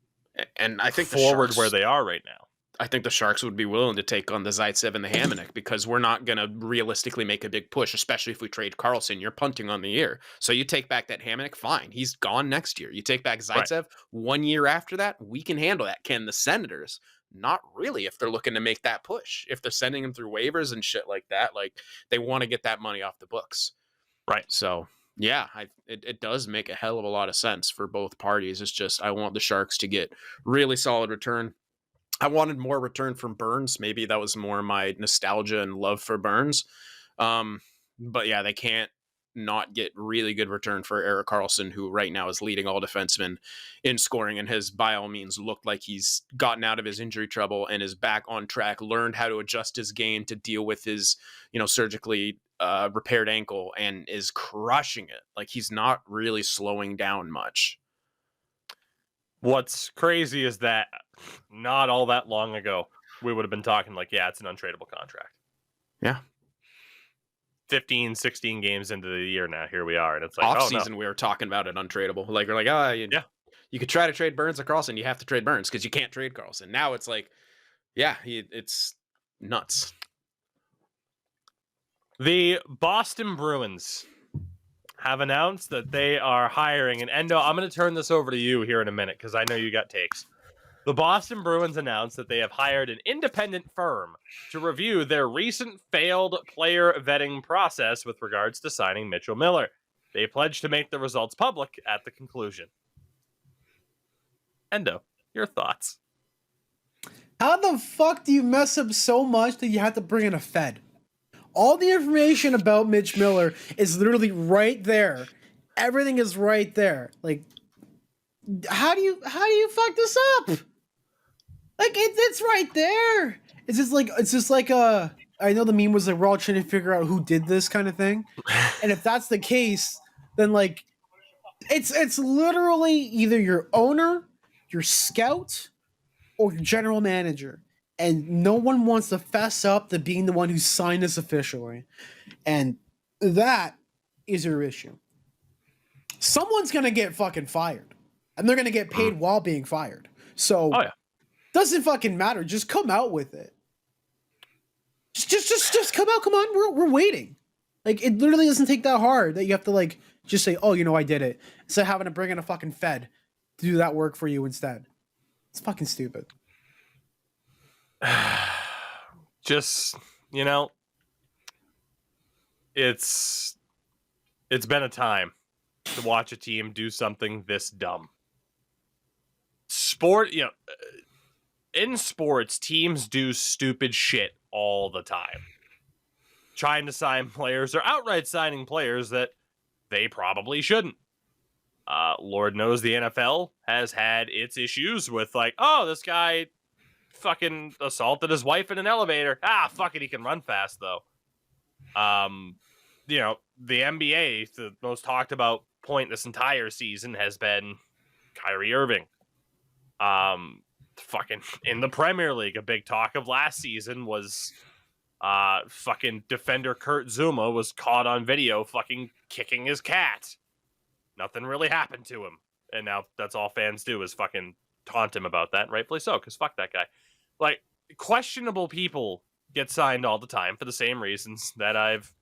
and I think forward where they are right now? I think the Sharks would be willing to take on the Zaitsev and the Hamonic because we're not going to realistically make a big push, especially if we trade Karlsson. You're punting on the year. So you take back that Hamonic, fine. He's gone next year. You take back Zaitsev, right. 1 year after that, we can handle that. Can the Senators? Not really, if they're looking to make that push. If they're sending them through waivers and shit like that, like they want to get that money off the books. Right. So, yeah, it does make a hell of a lot of sense for both parties. It's just I want the Sharks to get really solid return. I wanted more return from Burns. Maybe that was more my nostalgia and love for Burns. But yeah, they can't not get really good return for Erik Karlsson, who right now is leading all defensemen in scoring and has by all means looked like he's gotten out of his injury trouble and is back on track, learned how to adjust his game to deal with his, surgically repaired ankle, and is crushing it. Like, he's not really slowing down much. What's crazy is that not all that long ago, we would have been talking like, yeah, it's an untradeable contract. Yeah. 15, 16 games into the year now, here we are. And it's like, Off oh, season, no. we were talking about it untradeable. Like, we're like, you could try to trade Burns or Karlsson. You have to trade Burns because you can't trade Karlsson. Now it's like, yeah, it's nuts. The Boston Bruins have announced that they are hiring, and Endo, I'm going to turn this over to you here in a minute because I know you got takes. The Boston Bruins announced that they have hired an independent firm to review their recent failed player vetting process with regards to signing Mitchell Miller. They pledged to make the results public at the conclusion. Endo, your thoughts? How the fuck do you mess up so much that you have to bring in a Fed? All the information about Mitch Miller is literally right there. Everything is right there. Like, how do you fuck this up? Like, it's right there. It's just like I know the meme was like, we're all trying to figure out who did this kind of thing. And if that's the case, then like, it's literally either your owner, your scout, or your general manager. And no one wants to fess up to being the one who signed this officially. And that is your issue. Someone's going to get fucking fired. And they're going to get paid while being fired. So, doesn't fucking matter. Just come out with it. Just come out. Come on. We're waiting. Like, it literally doesn't take that hard that you have to, like, just say, oh, I did it. Instead of having to bring in a fucking Fed to do that work for you instead. It's fucking stupid. Just, it's been a time to watch a team do something this dumb. In sports, teams do stupid shit all the time. Trying to sign players or outright signing players that they probably shouldn't. Lord knows the NFL has had its issues with like, oh, this guy fucking assaulted his wife in an elevator. Fuck it, he can run fast though. The NBA, the most talked about point this entire season has been Kyrie Irving. Fucking in the Premier League, a big talk of last season was fucking defender Kurt Zuma was caught on video fucking kicking his cat. Nothing really happened to him. And now that's all fans do is fucking taunt him about that, and rightfully so, because fuck that guy. Like, questionable people get signed all the time for the same reasons that I've,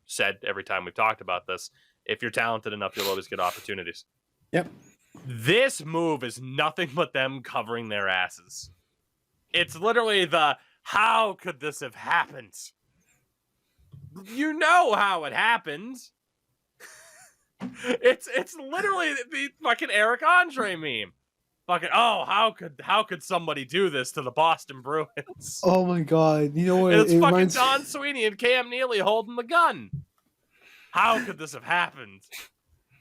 said every time we've talked about this. If you're talented enough, you'll always get opportunities. Yep. This move is nothing but them covering their asses. It's literally the, how could this have happened? You know how it happened. It's literally the fucking Eric Andre meme. Fucking, oh, how could somebody do this to the Boston Bruins? Oh my god. You know what? It's fucking Don Sweeney and Cam Neely holding the gun. How could this have happened?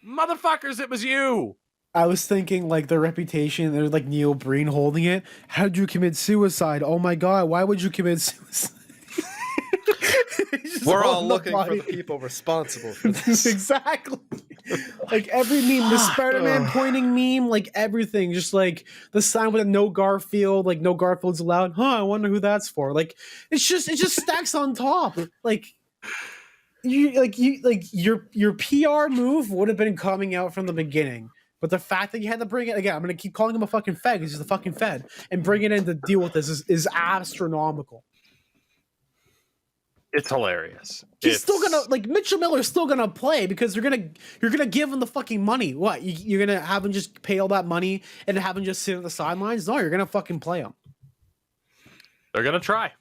Motherfuckers, it was you. I was thinking like their reputation, they're like Neil Breen holding it. How'd you commit suicide? Oh my god, why would you commit suicide? We're all looking for the people responsible for this. Exactly. Like every meme, the Spider-Man pointing meme, like everything, just like the sign with a no Garfield, like no Garfield's allowed. I wonder who that's for. Like it just stacks on top. Like your PR move would have been coming out from the beginning. But the fact that you had to bring it again, I'm gonna keep calling him a fucking Fed because he's the fucking Fed, and bring it in to deal with this is astronomical. It's hilarious. He's still gonna Mitchell Miller's still gonna play because you're gonna give him the fucking money. What, you're gonna have him just pay all that money and have him just sit on the sidelines? No, you're gonna fucking play him. They're gonna try.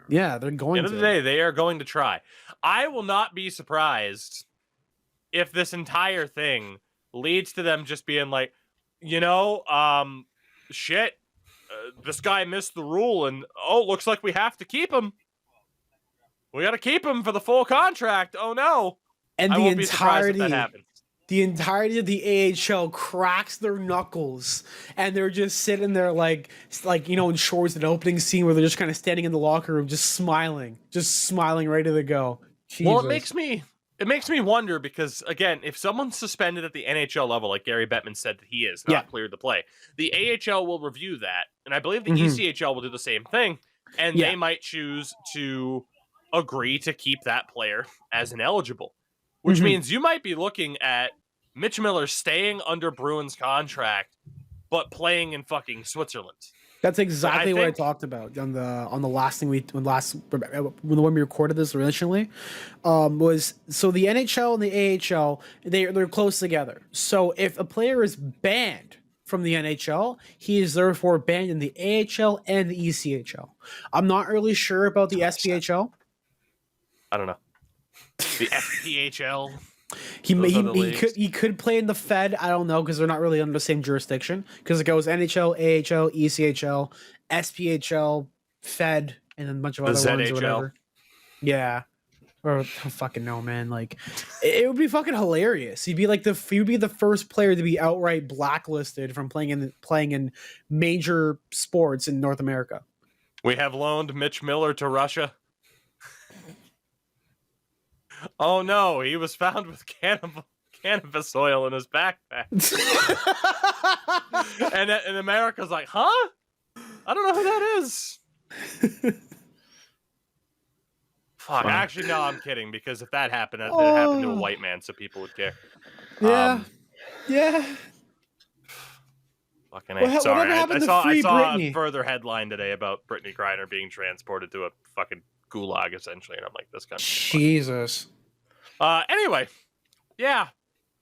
Yeah, they're going to. At the end of the day, they are going to try. I will not be surprised if this entire thing leads to them just being like, shit, this guy missed the rule, and looks like we have to keep him. We got to keep him for the full contract. Oh no! and I won't be surprised if that happens. the entirety of the AHL cracks their knuckles, and they're just sitting there like in shorts, an opening scene where they're just kind of standing in the locker room, just smiling, ready to go. Well, Jesus. it makes me wonder because again, if someone's suspended at the NHL level, like Gary Bettman said that he is not cleared to play, the AHL will review that, and I believe the ECHL will do the same thing, and they might choose to agree to keep that player as ineligible, which means you might be looking at Mitch Miller staying under Bruins contract, but playing in fucking Switzerland. That's exactly what I talked about on the last thing when we recorded this originally. Was so the NHL and the AHL they're close together. So if a player is banned from the NHL, he is therefore banned in the AHL and the ECHL. I'm not really sure about the SPHL. I don't know. The FPHL. He could play in the Fed. I don't know because they're not really under the same jurisdiction. Because it goes NHL, AHL, ECHL, SPHL, Fed, and then a bunch of other ones or whatever. Yeah, or I don't fucking know, man. Like, it would be fucking hilarious. He'd be the first player to be outright blacklisted from playing in major sports in North America. We have loaned Mitch Miller to Russia. Oh no, he was found with cannabis oil in his backpack. and America's like, huh? I don't know who that is. Fuck, actually, no, I'm kidding, because if that happened, it happened to a white man, so people would care. Yeah. Fucking A. Sorry, I saw a further headline today about Brittany Griner being transported to a fucking gulag, essentially, and I'm like, this country. Jesus. Anyway, yeah,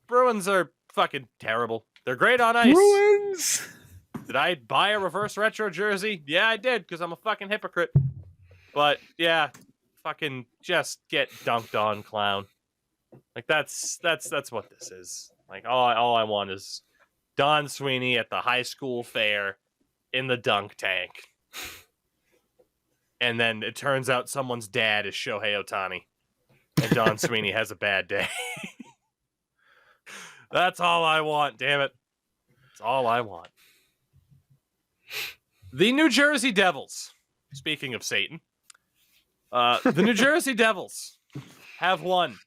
Bruins are fucking terrible. They're great on ice. Bruins! Did I buy a reverse retro jersey? Yeah, I did, because I'm a fucking hypocrite. But, yeah, fucking just get dunked on, clown. Like, that's what this is. Like, all I want is Don Sweeney at the high school fair in the dunk tank. And then it turns out someone's dad is Shohei Ohtani. And Don Sweeney has a bad day. That's all I want, damn it. That's all I want. The New Jersey Devils, speaking of Satan, the New Jersey Devils have won.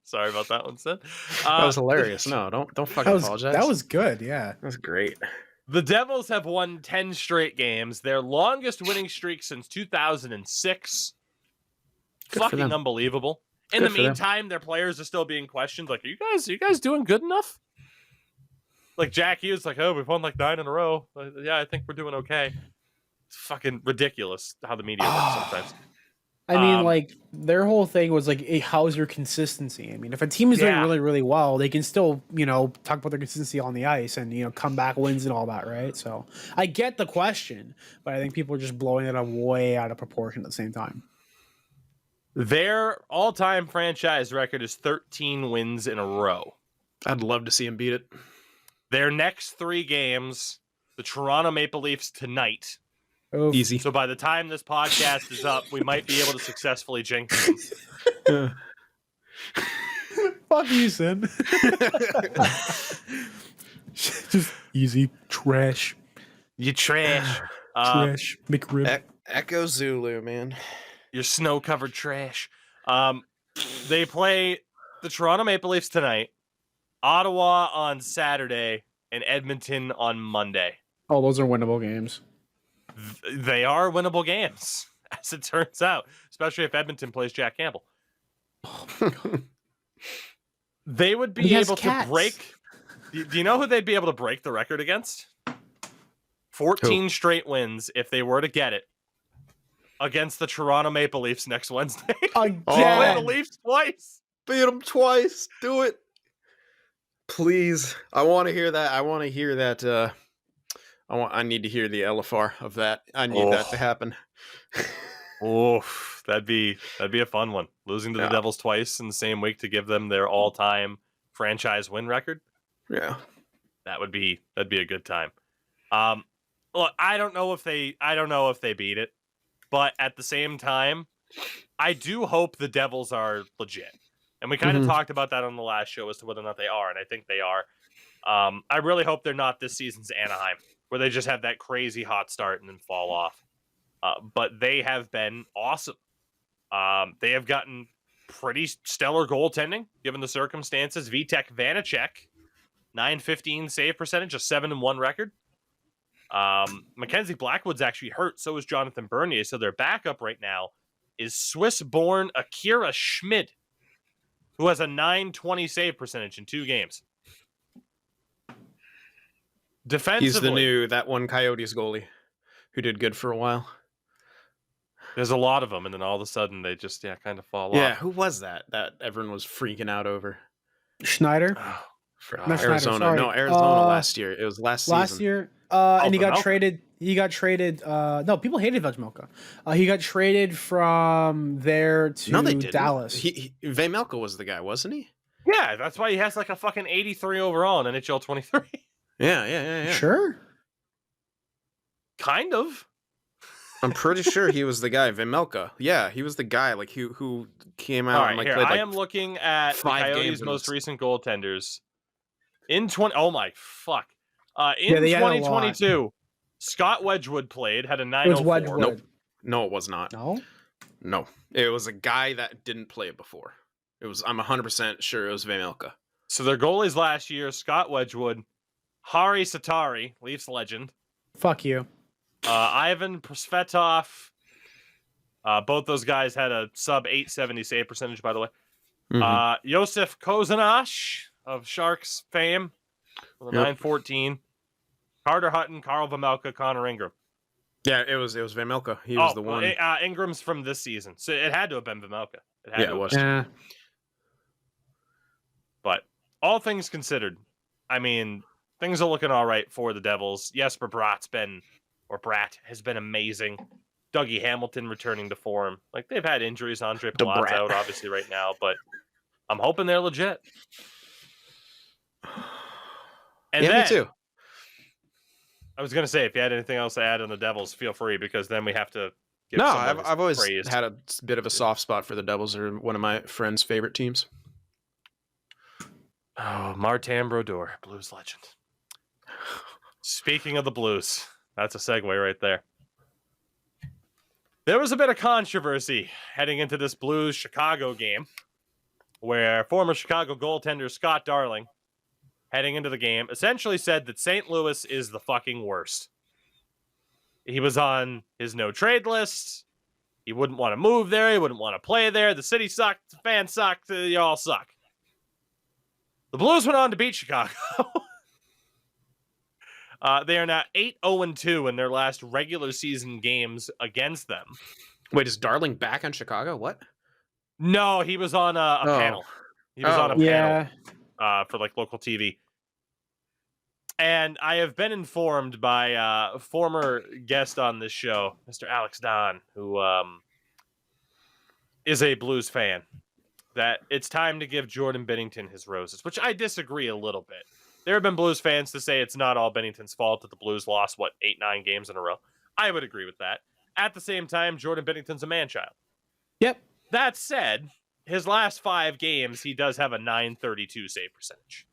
Sorry about that one, Sid. That was hilarious. No, don't fucking apologize. That was good, yeah. That was great. The Devils have won 10 straight games, their longest winning streak since 2006. Good fucking unbelievable. In the meantime, their players are still being questioned. Like, are you guys doing good enough? Like Jack Hughes, like, oh, we've won like 9 in a row. Yeah, I think we're doing okay. It's fucking ridiculous how the media works sometimes. I mean, like, their whole thing was like, hey, how's your consistency? I mean, if a team is doing really, really well, they can still, talk about their consistency on the ice and, comeback wins and all that, right? So I get the question, but I think people are just blowing it up way out of proportion at the same time. Their all-time franchise record is 13 wins in a row. I'd love to see him beat it. Their next 3 games, the Toronto Maple Leafs tonight. Oh. Easy. So by the time this podcast is up, we might be able to successfully jinx them. Fuck you, Sin. Just easy trash. You trash. Trash. McRib. Echo Zulu, man. Your snow-covered trash. They play the Toronto Maple Leafs tonight, Ottawa on Saturday, and Edmonton on Monday. Oh, those are winnable games. They are winnable games, as it turns out, especially if Edmonton plays Jack Campbell. Oh my God. They would be able to break... Do you know who they'd be able to break the record against? 14 straight wins if they were to get it against the Toronto Maple Leafs next Wednesday. Again. Play the Leafs twice. Beat them twice. Do it. Please. I want to hear that. I need to hear the LFR of that. I need that to happen. That'd be a fun one. Losing to the Devils twice in the same week to give them their all-time franchise win record. Yeah. That'd be a good time. Look, I don't know if they beat it, but at the same time, I do hope the Devils are legit. And we kind of Mhm. talked about that on the last show as to whether or not they are, and I think they are. I really hope they're not this season's Anaheim, where they just have that crazy hot start and then fall off. But they have been awesome. They have gotten pretty stellar goaltending, given the circumstances. Vitek Vanacek, .915 save percentage, a 7-1 record. Mackenzie Blackwood's actually hurt, so is Jonathan Bernier. So their backup right now is Swiss-born Akira Schmid, who has a .920 save percentage in 2 games. Defensively, He's the new that one Coyotes goalie who did good for a while. there's a lot of them, and then all of a sudden they just kind of fall Yeah, off. who was that everyone was freaking out over? Schneider. Oh, For God. Not Schneider, Arizona. sorry. No, Arizona Uh, last year. It was last season. Last year, and he got Vejmelka. traded. He got traded. No, people hated Vejmelka. He got traded from there to No, they didn't. Dallas. Vejmelka was the guy, wasn't he? Yeah, that's why he has like a fucking 83 overall in NHL 23. Yeah. Sure. Kind of. I'm pretty sure he was the guy, Vejmelka. Yeah, he was the guy like who came out All and right, like here played I like am looking at the 5 games Coyotes' and most was- recent goaltenders in 20. Oh my fuck! In Yeah, they had a lot. 2022, Scott Wedgwood played, had a It was 904. Wedgwood. Nope. No, it was not. No. No. It was a guy that didn't play it before. I'm 100% sure it was Vejmelka. So their goalies last year: Scott Wedgwood, Hari Satari, Leafs legend, Fuck you. Ivan Prosvetov. Both those guys had a sub 870 save percentage, by the way. Mhm. Josef Kozanash of Sharks fame with a Yep. 914. Carter Hutton, Carl Vejmelka, Connor Ingram. Yeah, it was Vejmelka. He was the one. Ingram's from this season, so it had to have been Vejmelka. It had Yeah, to it have was. been. Yeah. But all things considered, I mean, things are looking all right for the Devils. Jesper Bratt has been amazing. Dougie Hamilton returning to form. Like, they've had injuries. Andre The Palat's Brat. out, obviously, right now, but I'm hoping they're legit. And Yeah, then, me too. I was going to say, if you had anything else to add on the Devils, feel free, because then we have to give No, someone his I've always praise. had a bit of a soft spot for the Devils. They're one of my friends' favorite teams. Oh, Martin Brodeur, Blues legend. Speaking of the Blues, that's a segue right there. There was a bit of controversy heading into this Blues-Chicago game, where former Chicago goaltender Scott Darling, heading into the game, essentially said that St. Louis is the fucking worst. He was on his no-trade list. He wouldn't want to move there. He wouldn't want to play there. The city sucked. The fans sucked. You all suck. The Blues went on to beat Chicago. They are now 8-0-2 in their last regular season games against them. Wait, is Darling back on Chicago? What? No, he was on a Oh. panel. He was on a Yeah. panel for like local TV. And I have been informed by a former guest on this show, Mr. Alex Don, who is a Blues fan, that it's time to give Jordan Binnington his roses, which I disagree a little bit. There have been Blues fans to say it's not all Binnington's fault that the Blues lost, 8-9 games in a row. I would agree with that. At the same time, Jordan Binnington's a man-child. Yep. That said, his last 5 games, he does have a .932 save percentage.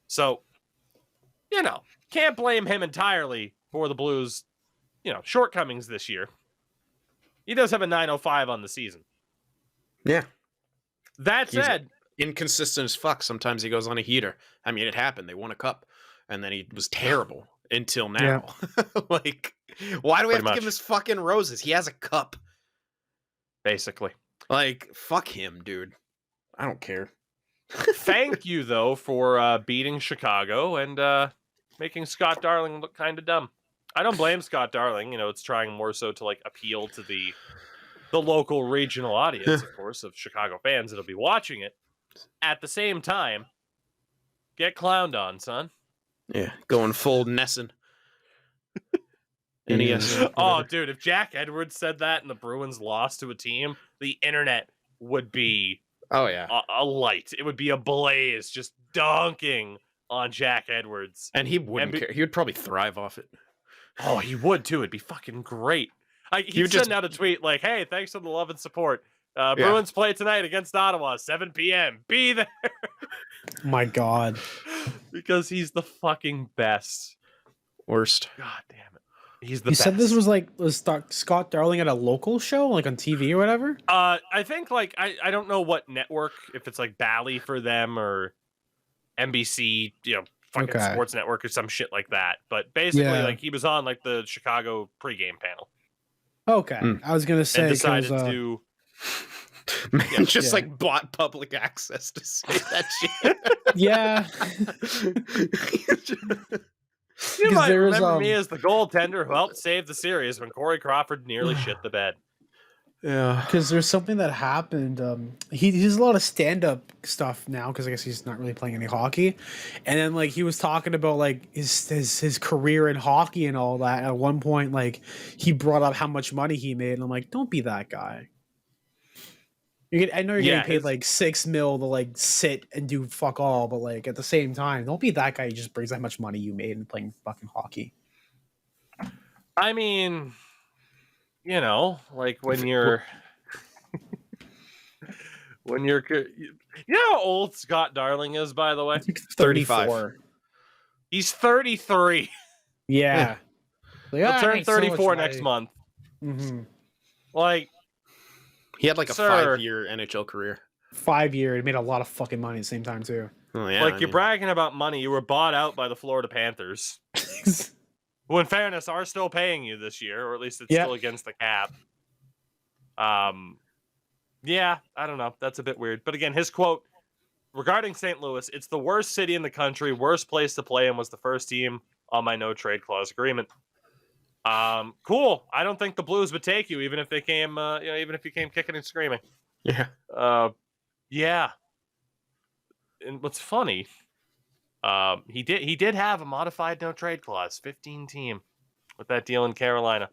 So, can't blame him entirely for the Blues, shortcomings this year. He does have a .905 on the season. Yeah. That He's- said, Inconsistent as fuck. Sometimes he goes on a heater. I mean, it happened. They won a cup, and then he was terrible until now. Like, why do we Pretty have to much. give him his fucking roses? He has a cup. basically. Like, fuck him, dude. I don't care. Thank you, though, for beating Chicago and making Scott Darling look kind of dumb. I don't blame Scott Darling. It's trying more so to appeal to the local regional audience, of course, of Chicago fans that'll be watching it. At the same time, get clowned on, son. Yeah, going full Nesson. NES. Oh, dude, if Jack Edwards said that and the Bruins lost to a team, the internet would be Oh, yeah. alight. It would be ablaze, just dunking on Jack Edwards. And he wouldn't care. He would probably thrive off it. Oh, he would too. It'd be fucking great. He'd would just- send out a tweet like, "Hey, thanks for the love and support. Bruins play tonight against Ottawa, 7 p.m. Be there. My God. Because he's the fucking best. Worst. God damn it. He's the You best. said this was Scott Darling at a local show, like on TV or whatever? I think like I don't know what network, if it's like Bally for them or NBC, fucking Okay. sports network or some shit like that. But basically, Yeah. like he was on like the Chicago pregame panel Okay. I was gonna say and 'cause, decided to. Man, just Yeah. like bought public access to say that shit. yeah. You 'Cause might there was, remember me as the goaltender who helped save the series when Corey Crawford nearly shit the bed. Yeah. Because there's something that happened. He does a lot of stand-up stuff now because I guess he's not really playing any hockey. And then like he was talking about like his career in hockey and all that. At one point, like he brought up how much money he made, and I'm like, don't be that guy. I know you're Yeah, getting paid like $6 million to like sit and do fuck all, but like at the same time, don't be that guy who just brings how much money you made in playing fucking hockey. I mean, like when you're how old Scott Darling is, by the way? 35. He's 33. Yeah. Like, He'll I turn made so much 34 next money. month. Mm-hmm. Like, He had like a Sir. 5-year NHL career. 5 year, he made a lot of fucking money at the same time too. Oh yeah. you're bragging about money. You were bought out by the Florida Panthers, who in fairness are still paying you this year, or at least it's Yeah. still against the cap. Yeah, I don't know. That's a bit weird. But again, his quote regarding St. Louis, it's the worst city in the country, worst place to play, and was the first team on my no trade clause agreement. Cool. I don't think the Blues would take you, even if they came, even if you came kicking and screaming. Yeah. Yeah. And what's funny, he did have a modified no trade clause, 15 team, with that deal in Carolina,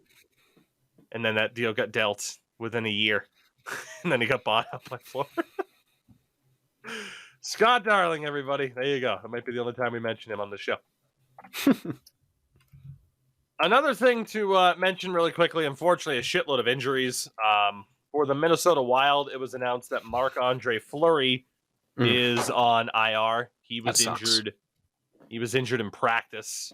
and then that deal got dealt within a year, and then he got bought up by Florida. Scott Darling, everybody, there you go. That might be the only time we mention him on the show. Another thing to mention really quickly, unfortunately, a shitload of injuries. For the Minnesota Wild, it was announced that Marc-Andre Fleury is on IR. He was injured. He was injured in practice.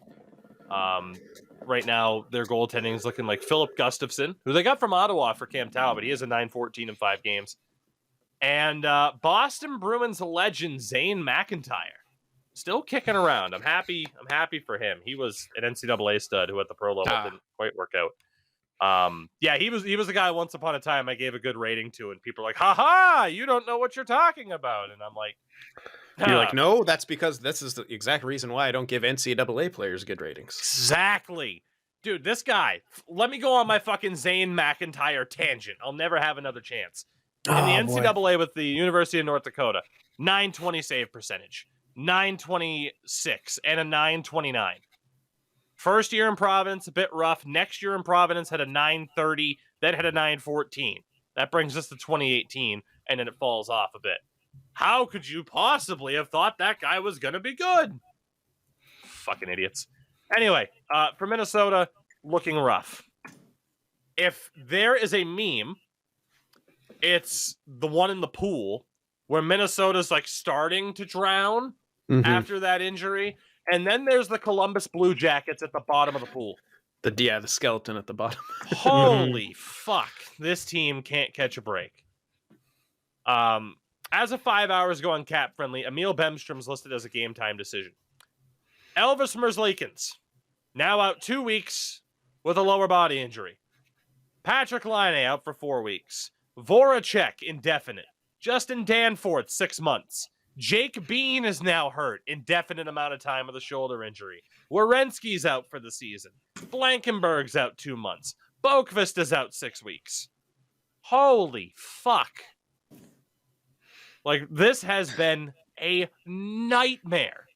Right now, their goaltending is looking like Philip Gustafsson, who they got from Ottawa for Cam Talbot. He has a .914 in 5 games. And Boston Bruins legend Zane McIntyre. Still kicking around. I'm happy for him. He was an NCAA stud who at the pro level didn't quite work out. Yeah, he was the guy once upon a time I gave a good rating to, and people are like, "Ha, you don't know what you're talking about." And I'm like, You're like, no, that's because this is the exact reason why I don't give NCAA players good ratings. Exactly. Dude, this guy, let me go on my fucking Zane McIntyre tangent. I'll never have another chance. In the NCAA with the University of North Dakota, 920 save percentage, 926, and a 929. First year in Providence, a bit rough. Next year in Providence had a 930, then had a 914. That brings us to 2018, and then it falls off a bit. How could you possibly have thought that guy was going to be good? Fucking idiots. Anyway, for Minnesota, looking rough. If there is a meme, it's the one in the pool where Minnesota's like starting to drown after that injury. And then there's the Columbus Blue Jackets at the bottom of the pool. The skeleton at the bottom. Holy fuck. This team can't catch a break. As of 5 hours ago on Cap Friendly, Emil Bemstrom's listed as a game time decision. Elvis Merzlikins, now out 2 weeks with a lower body injury. Patrick Laine out for 4 weeks. Voracek, indefinite. Justin Danforth, 6 months. Jake Bean is now hurt, indefinite amount of time with a shoulder injury. Werenski's out for the season. Blankenberg's out 2 months. Boqvist is out 6 weeks. Holy fuck. Like, this has been a nightmare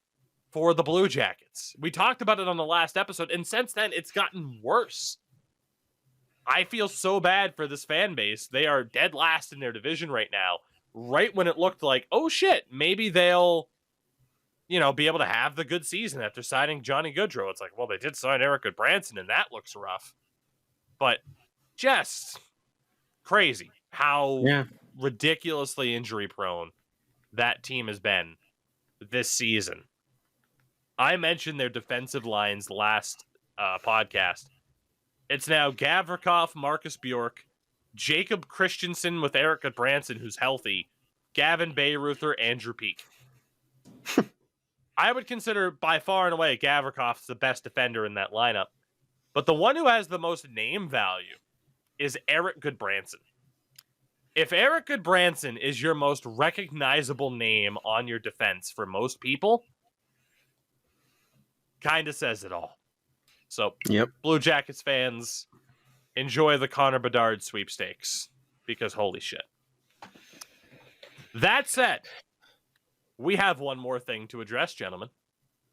for the Blue Jackets. We talked about it on the last episode, and since then, it's gotten worse. I feel so bad for this fan base. They are dead last in their division right now. Right when it looked like, oh shit, maybe they'll, be able to have the good season after signing Johnny Gaudreau. It's like, well, they did sign Eric Goodbranson, and that looks rough. But just crazy how ridiculously injury prone that team has been this season. I mentioned their defensive lines last podcast. It's now Gavrikov, Marcus Bjork, Jacob Christensen with Erik Karlsson, who's healthy, Gavin Bayreuther, Andrew Peak. I would consider by far and away Gavrikov's the best defender in that lineup. But the one who has the most name value is Erik Goodbranson. If Erik Goodbranson is your most recognizable name on your defense for most people, kind of says it all. So, Yep. Blue Jackets fans, enjoy the Connor Bedard sweepstakes, because holy shit. That said, we have one more thing to address, gentlemen.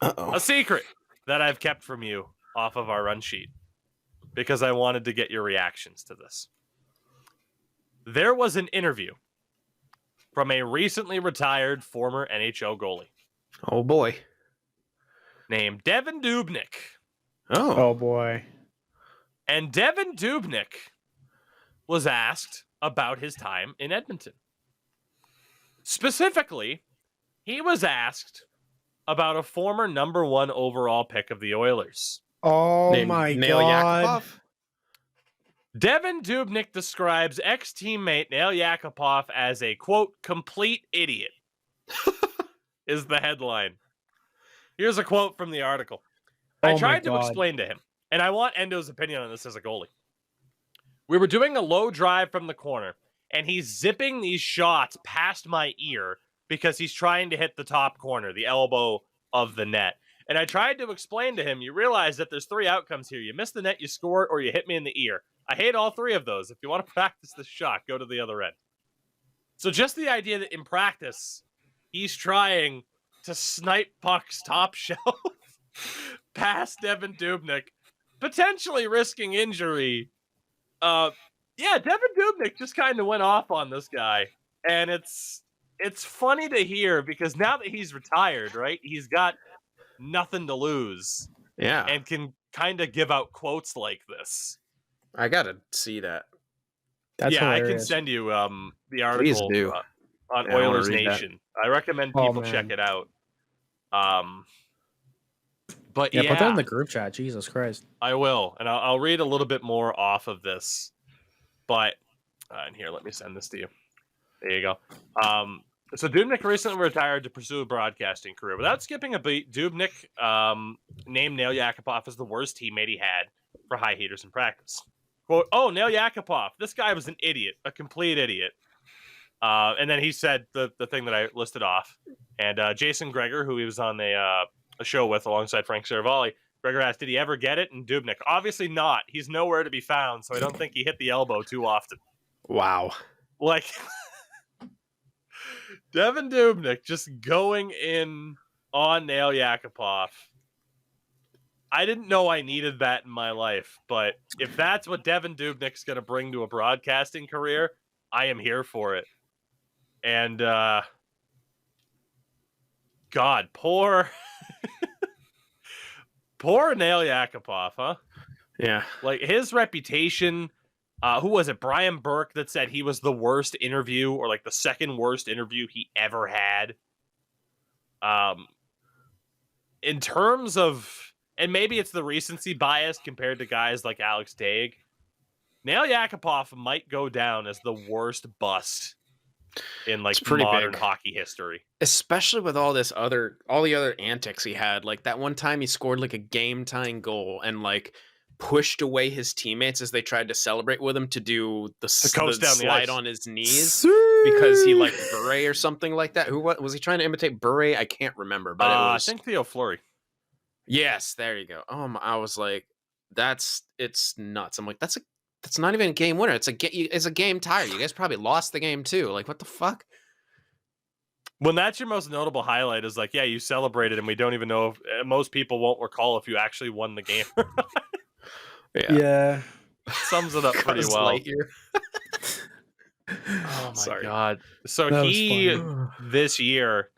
Uh-oh. A secret that I've kept from you off of our run sheet, because I wanted to get your reactions to this. There was an interview from a recently retired former NHL goalie Oh, boy. named Devan Dubnyk. Oh boy. And Devan Dubnyk was asked about his time in Edmonton. Specifically, he was asked about a former number 1 overall pick of the Oilers. Oh Named my Nail god. Yakupov? Devan Dubnyk describes ex-teammate Nail Yakupov as a, quote, complete idiot, is the headline. Here's a quote from the article. I Oh my tried to God. explain to him, and I want Endo's opinion on this as a goalie. We were doing a low drive from the corner, and he's zipping these shots past my ear because he's trying to hit the top corner, the elbow of the net. And I tried to explain to him, you realize that there's 3 outcomes here. You miss the net, you score, or you hit me in the ear. I hate all 3 of those. If you want to practice this shot, go to the other end. So just the idea that in practice, he's trying to snipe pucks top shelf past Devan Dubnyk, potentially risking injury. Yeah, Devan Dubnyk just kind of went off on this guy. And it's funny to hear because now that he's retired, right, he's got nothing to lose Yeah. and can kind of give out quotes like this. I gotta see that. That's yeah, I can hilarious. send you the Please article do. on Yeah, I wanna Oilers read that. Nation. I recommend Oh, people check man. it out. But Yeah, yeah, put that in the group chat. Jesus Christ. I will, and I'll read a little bit more off of this. But and here, let me send this to you. There you go. So Dubnyk recently retired to pursue a broadcasting career. Without skipping a beat, Dubnyk named Nail Yakupov as the worst teammate he had for high heaters in practice. Quote, oh, Nail Yakupov, this guy was an idiot, a complete idiot. And then he said the thing that I listed off. And Jason Gregor, who he was on a show with alongside Frank Saravalli, Gregor asked, did he ever get it? And Dubnyk, obviously not. He's nowhere to be found, so I don't think he hit the elbow too often. Wow. Like, Devan Dubnyk just going in on Nail Yakupov. I didn't know I needed that in my life, but if that's what Devan Dubnyk's going to bring to a broadcasting career, I am here for it. And, God, poor Nail Yakupov, huh? Yeah. Like, his reputation, who was it? Brian Burke that said he was the worst interview or like the second worst interview he ever had. In terms of, and maybe it's the recency bias compared to guys like Alex Daig, Nail Yakupov might go down as the worst bust in like It's pretty modern big. hockey history. Especially with all the other antics he had. Like that one time he scored like a game-tying goal and like pushed away his teammates as they tried to celebrate with him to do the coast down the slide ice. on his knees because he liked Bure or something like that. Who was he trying to imitate Bure? I can't remember, but it was. I think Theo Fleury. Yes, there you go. I was like, it's nuts. I'm like, that's not even a game winner. It's a game tire. You guys probably lost the game too. Like, what the fuck? When that's your most notable highlight is like, yeah, you celebrated and we don't even know if most people won't recall if you actually won the game. Yeah. Sums it up Got pretty his well. light year. Oh my Sorry. God. So That was he, funny. this year,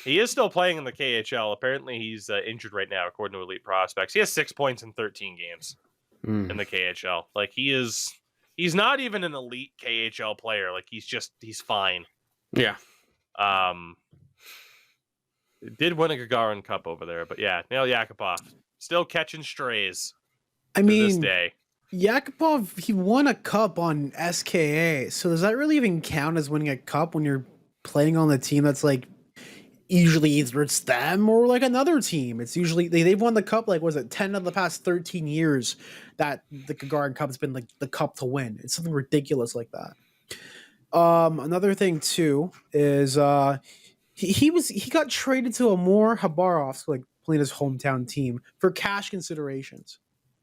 he is still playing in the KHL. Apparently he's injured right now, according to Elite Prospects. He has 6 points in 13 games in the KHL. Like, he is He's not even an elite KHL player. Like he's fine. Yeah. Did win a Gagarin Cup over there, but yeah, Nail Yakupov still catching strays I to this mean, day. Yakupov, he won a cup on SKA. So does that really even count as winning a cup when you're playing on the team that's like usually either it's them or like another team? It's usually they've won the cup like was it 10 of the past 13 years that the Gagarin Cup has been like the cup to win. It's something ridiculous like that. Another thing too is he got traded to a more Habarovsk, like playing his hometown team for cash considerations.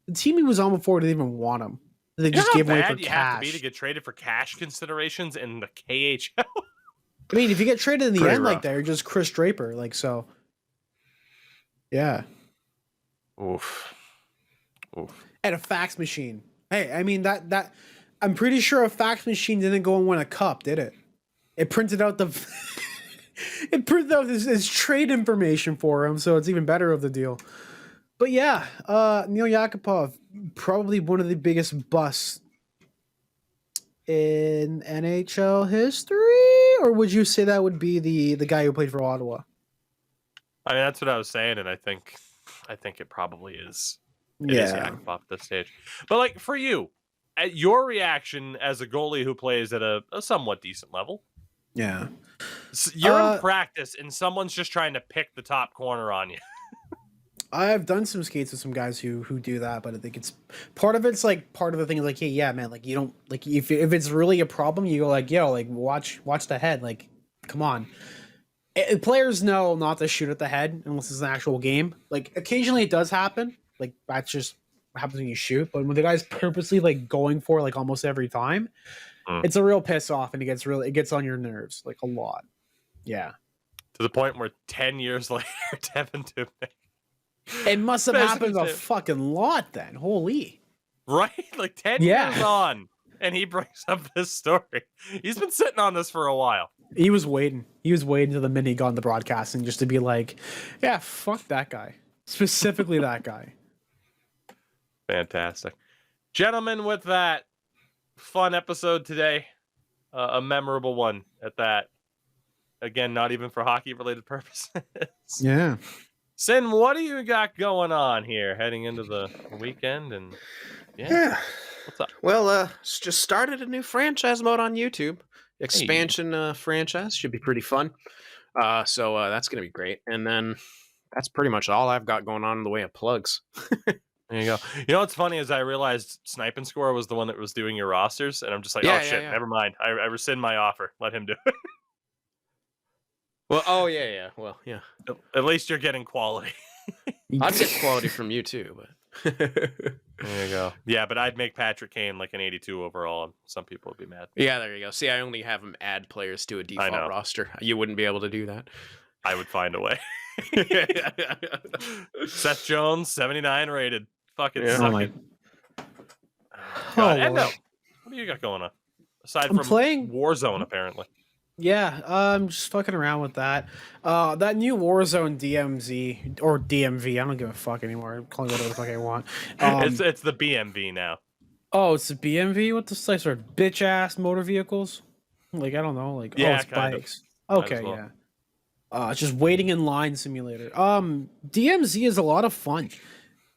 The team he was on before didn't even want him. They just gave away for you have to be cash. to get traded for cash considerations in the KHL. I mean, if you get traded in the Pretty end rough. like that, you're just Chris Draper, like so. Yeah, Oof. and a fax machine. Hey, I mean that I'm pretty sure a fax machine didn't go and win a cup, did it? It printed out it printed out his trade information for him, so it's even better of the deal. But yeah, Neil Yakupov, probably one of the biggest busts in NHL history, or would you say that would be the guy who played for Ottawa? I mean, that's what I was saying, and I think it probably is. It is Yakupov at this stage. But like for you, at your reaction as a goalie who plays at a somewhat decent level, yeah. you're in practice, and someone's just trying to pick the top corner on you. I've done some skates with some guys who do that, but I think it's part of the thing is like, hey, yeah, man, like you don't like if it's really a problem, you go like, yo, like watch the head, like come on. Players know not to shoot at the head unless it's an actual game. Like occasionally it does happen, like that's just what happens when you shoot. But when the guy's purposely like going for like almost every time, it's a real piss off, and it gets on your nerves like a lot. Yeah, To the point where 10 years later, Devin Dubnik. it must have Basically happened a said- fucking lot then. Holy. Right? Like 10 Yeah. years on, and he brings up this story. He's been sitting on this for a while. He was waiting. He was waiting till the minute he got on the broadcasting just to be like, yeah, fuck that guy. Specifically that guy. Fantastic. Gentlemen, with that fun episode today, a memorable one at that. Again, not even for hockey-related purposes. Yeah. Sin, what do you got going on here heading into the weekend? And Yeah. what's up? Well, just started a new franchise mode on YouTube. Expansion franchise should be pretty fun. So that's gonna be great. And then that's pretty much all I've got going on in the way of plugs. There you go. You know what's funny is I realized Snipe and Score was the one that was doing your rosters, and I'm just like, Yeah, oh yeah, shit, yeah. never mind. I rescind my offer. Let him do it. Well, oh yeah. Well, yeah. At least you're getting quality. I'd get quality from you too, but There you go. Yeah, but I'd make Patrick Kane like an 82 overall, and some people would be mad. yeah, there you go. See, I only have him add players to a default know. roster. You wouldn't be able to do that. I would find a way. Seth Jones, 79 rated. Fucking Yeah. suck Oh my- it. God, Oh, Endo, Lord. what do you got going on? Aside I'm from playing- Warzone, apparently. Yeah, I'm just fucking around with that. That new Warzone DMZ or DMV, I don't give a fuck anymore. I'm calling it whatever the fuck I want. It's the BMV now. Oh, it's a BMV? What the slice are bitch ass motor vehicles? Like I don't know, like Yeah, it's kind of. bikes. Might as Okay, well. yeah. It's just waiting in line simulator. DMZ is a lot of fun.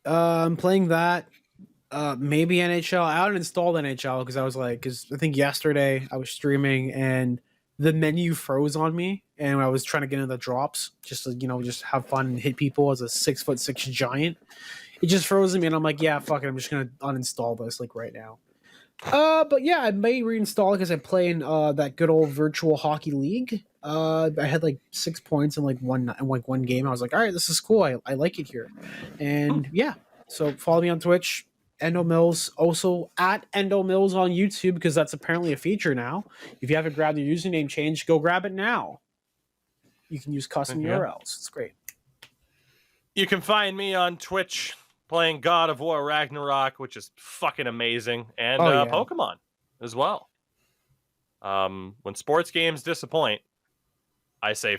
I'm playing that. Maybe NHL. I haven't installed NHL because I think yesterday I was streaming and the menu froze on me, and I was trying to get into the drops just to just have fun and hit people as a 6'6" giant. It just froze me, and I'm like, yeah, fuck it, I'm just gonna uninstall this like right now. But yeah, I may reinstall it because I play in that good old virtual hockey league. I had like 6 points in one game. I was like, all right, this is cool. I like it here, and yeah. So follow me on Twitch, Endo Mills, also at Endo Mills on YouTube because that's apparently a feature now. If you haven't grabbed your username change, go grab it now. You can use custom Yeah. URLs. It's great. You can find me on Twitch playing God of War Ragnarok, which is fucking amazing, and Oh, yeah. Pokemon as well. When sports games disappoint, I say,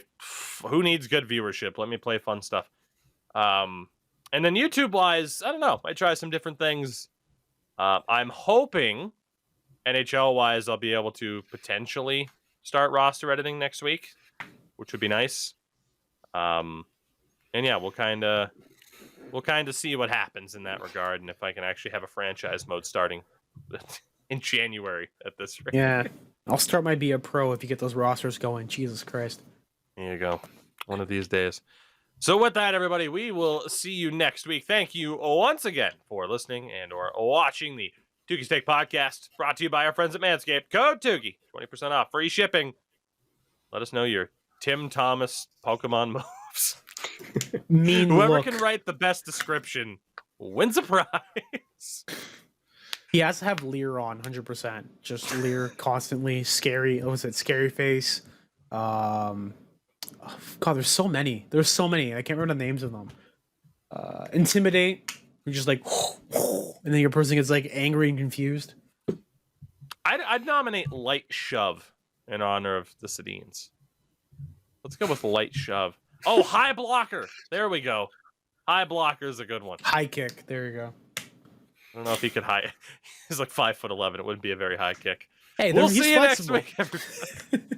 who needs good viewership? Let me play fun stuff. And then YouTube-wise, I don't know. I try some different things. I'm hoping NHL wise, I'll be able to potentially start roster editing next week, which would be nice. And yeah, we'll kind of see what happens in that regard, and if I can actually have a franchise mode starting in January at this rate. Yeah, I'll start my Be a Pro if you get those rosters going. Jesus Christ. There you go. One of these days. So with that, everybody, we will see you next week. Thank you once again for listening and or watching the Tougies Take Podcast, brought to you by our friends at Manscaped. Code Tougie, 20% off, free shipping. Let us know your Tim Thomas Pokemon moves. Mean Whoever look. can write the best description wins a prize. He has to have Lear on 100%. Just Lear constantly. Scary. What was it? Scary face. God, there's so many. There's so many. I can't remember the names of them. Intimidate. You're just like, and then your person gets like angry and confused. I'd nominate Light Shove in honor of the Sedines. Let's go with Light Shove. Oh, High Blocker. There we go. High Blocker is a good one. High kick. There you go. I don't know if he could high. He's like 5'11". It wouldn't be a very high kick. Hey, We'll he's see you next flexible. week, everybody.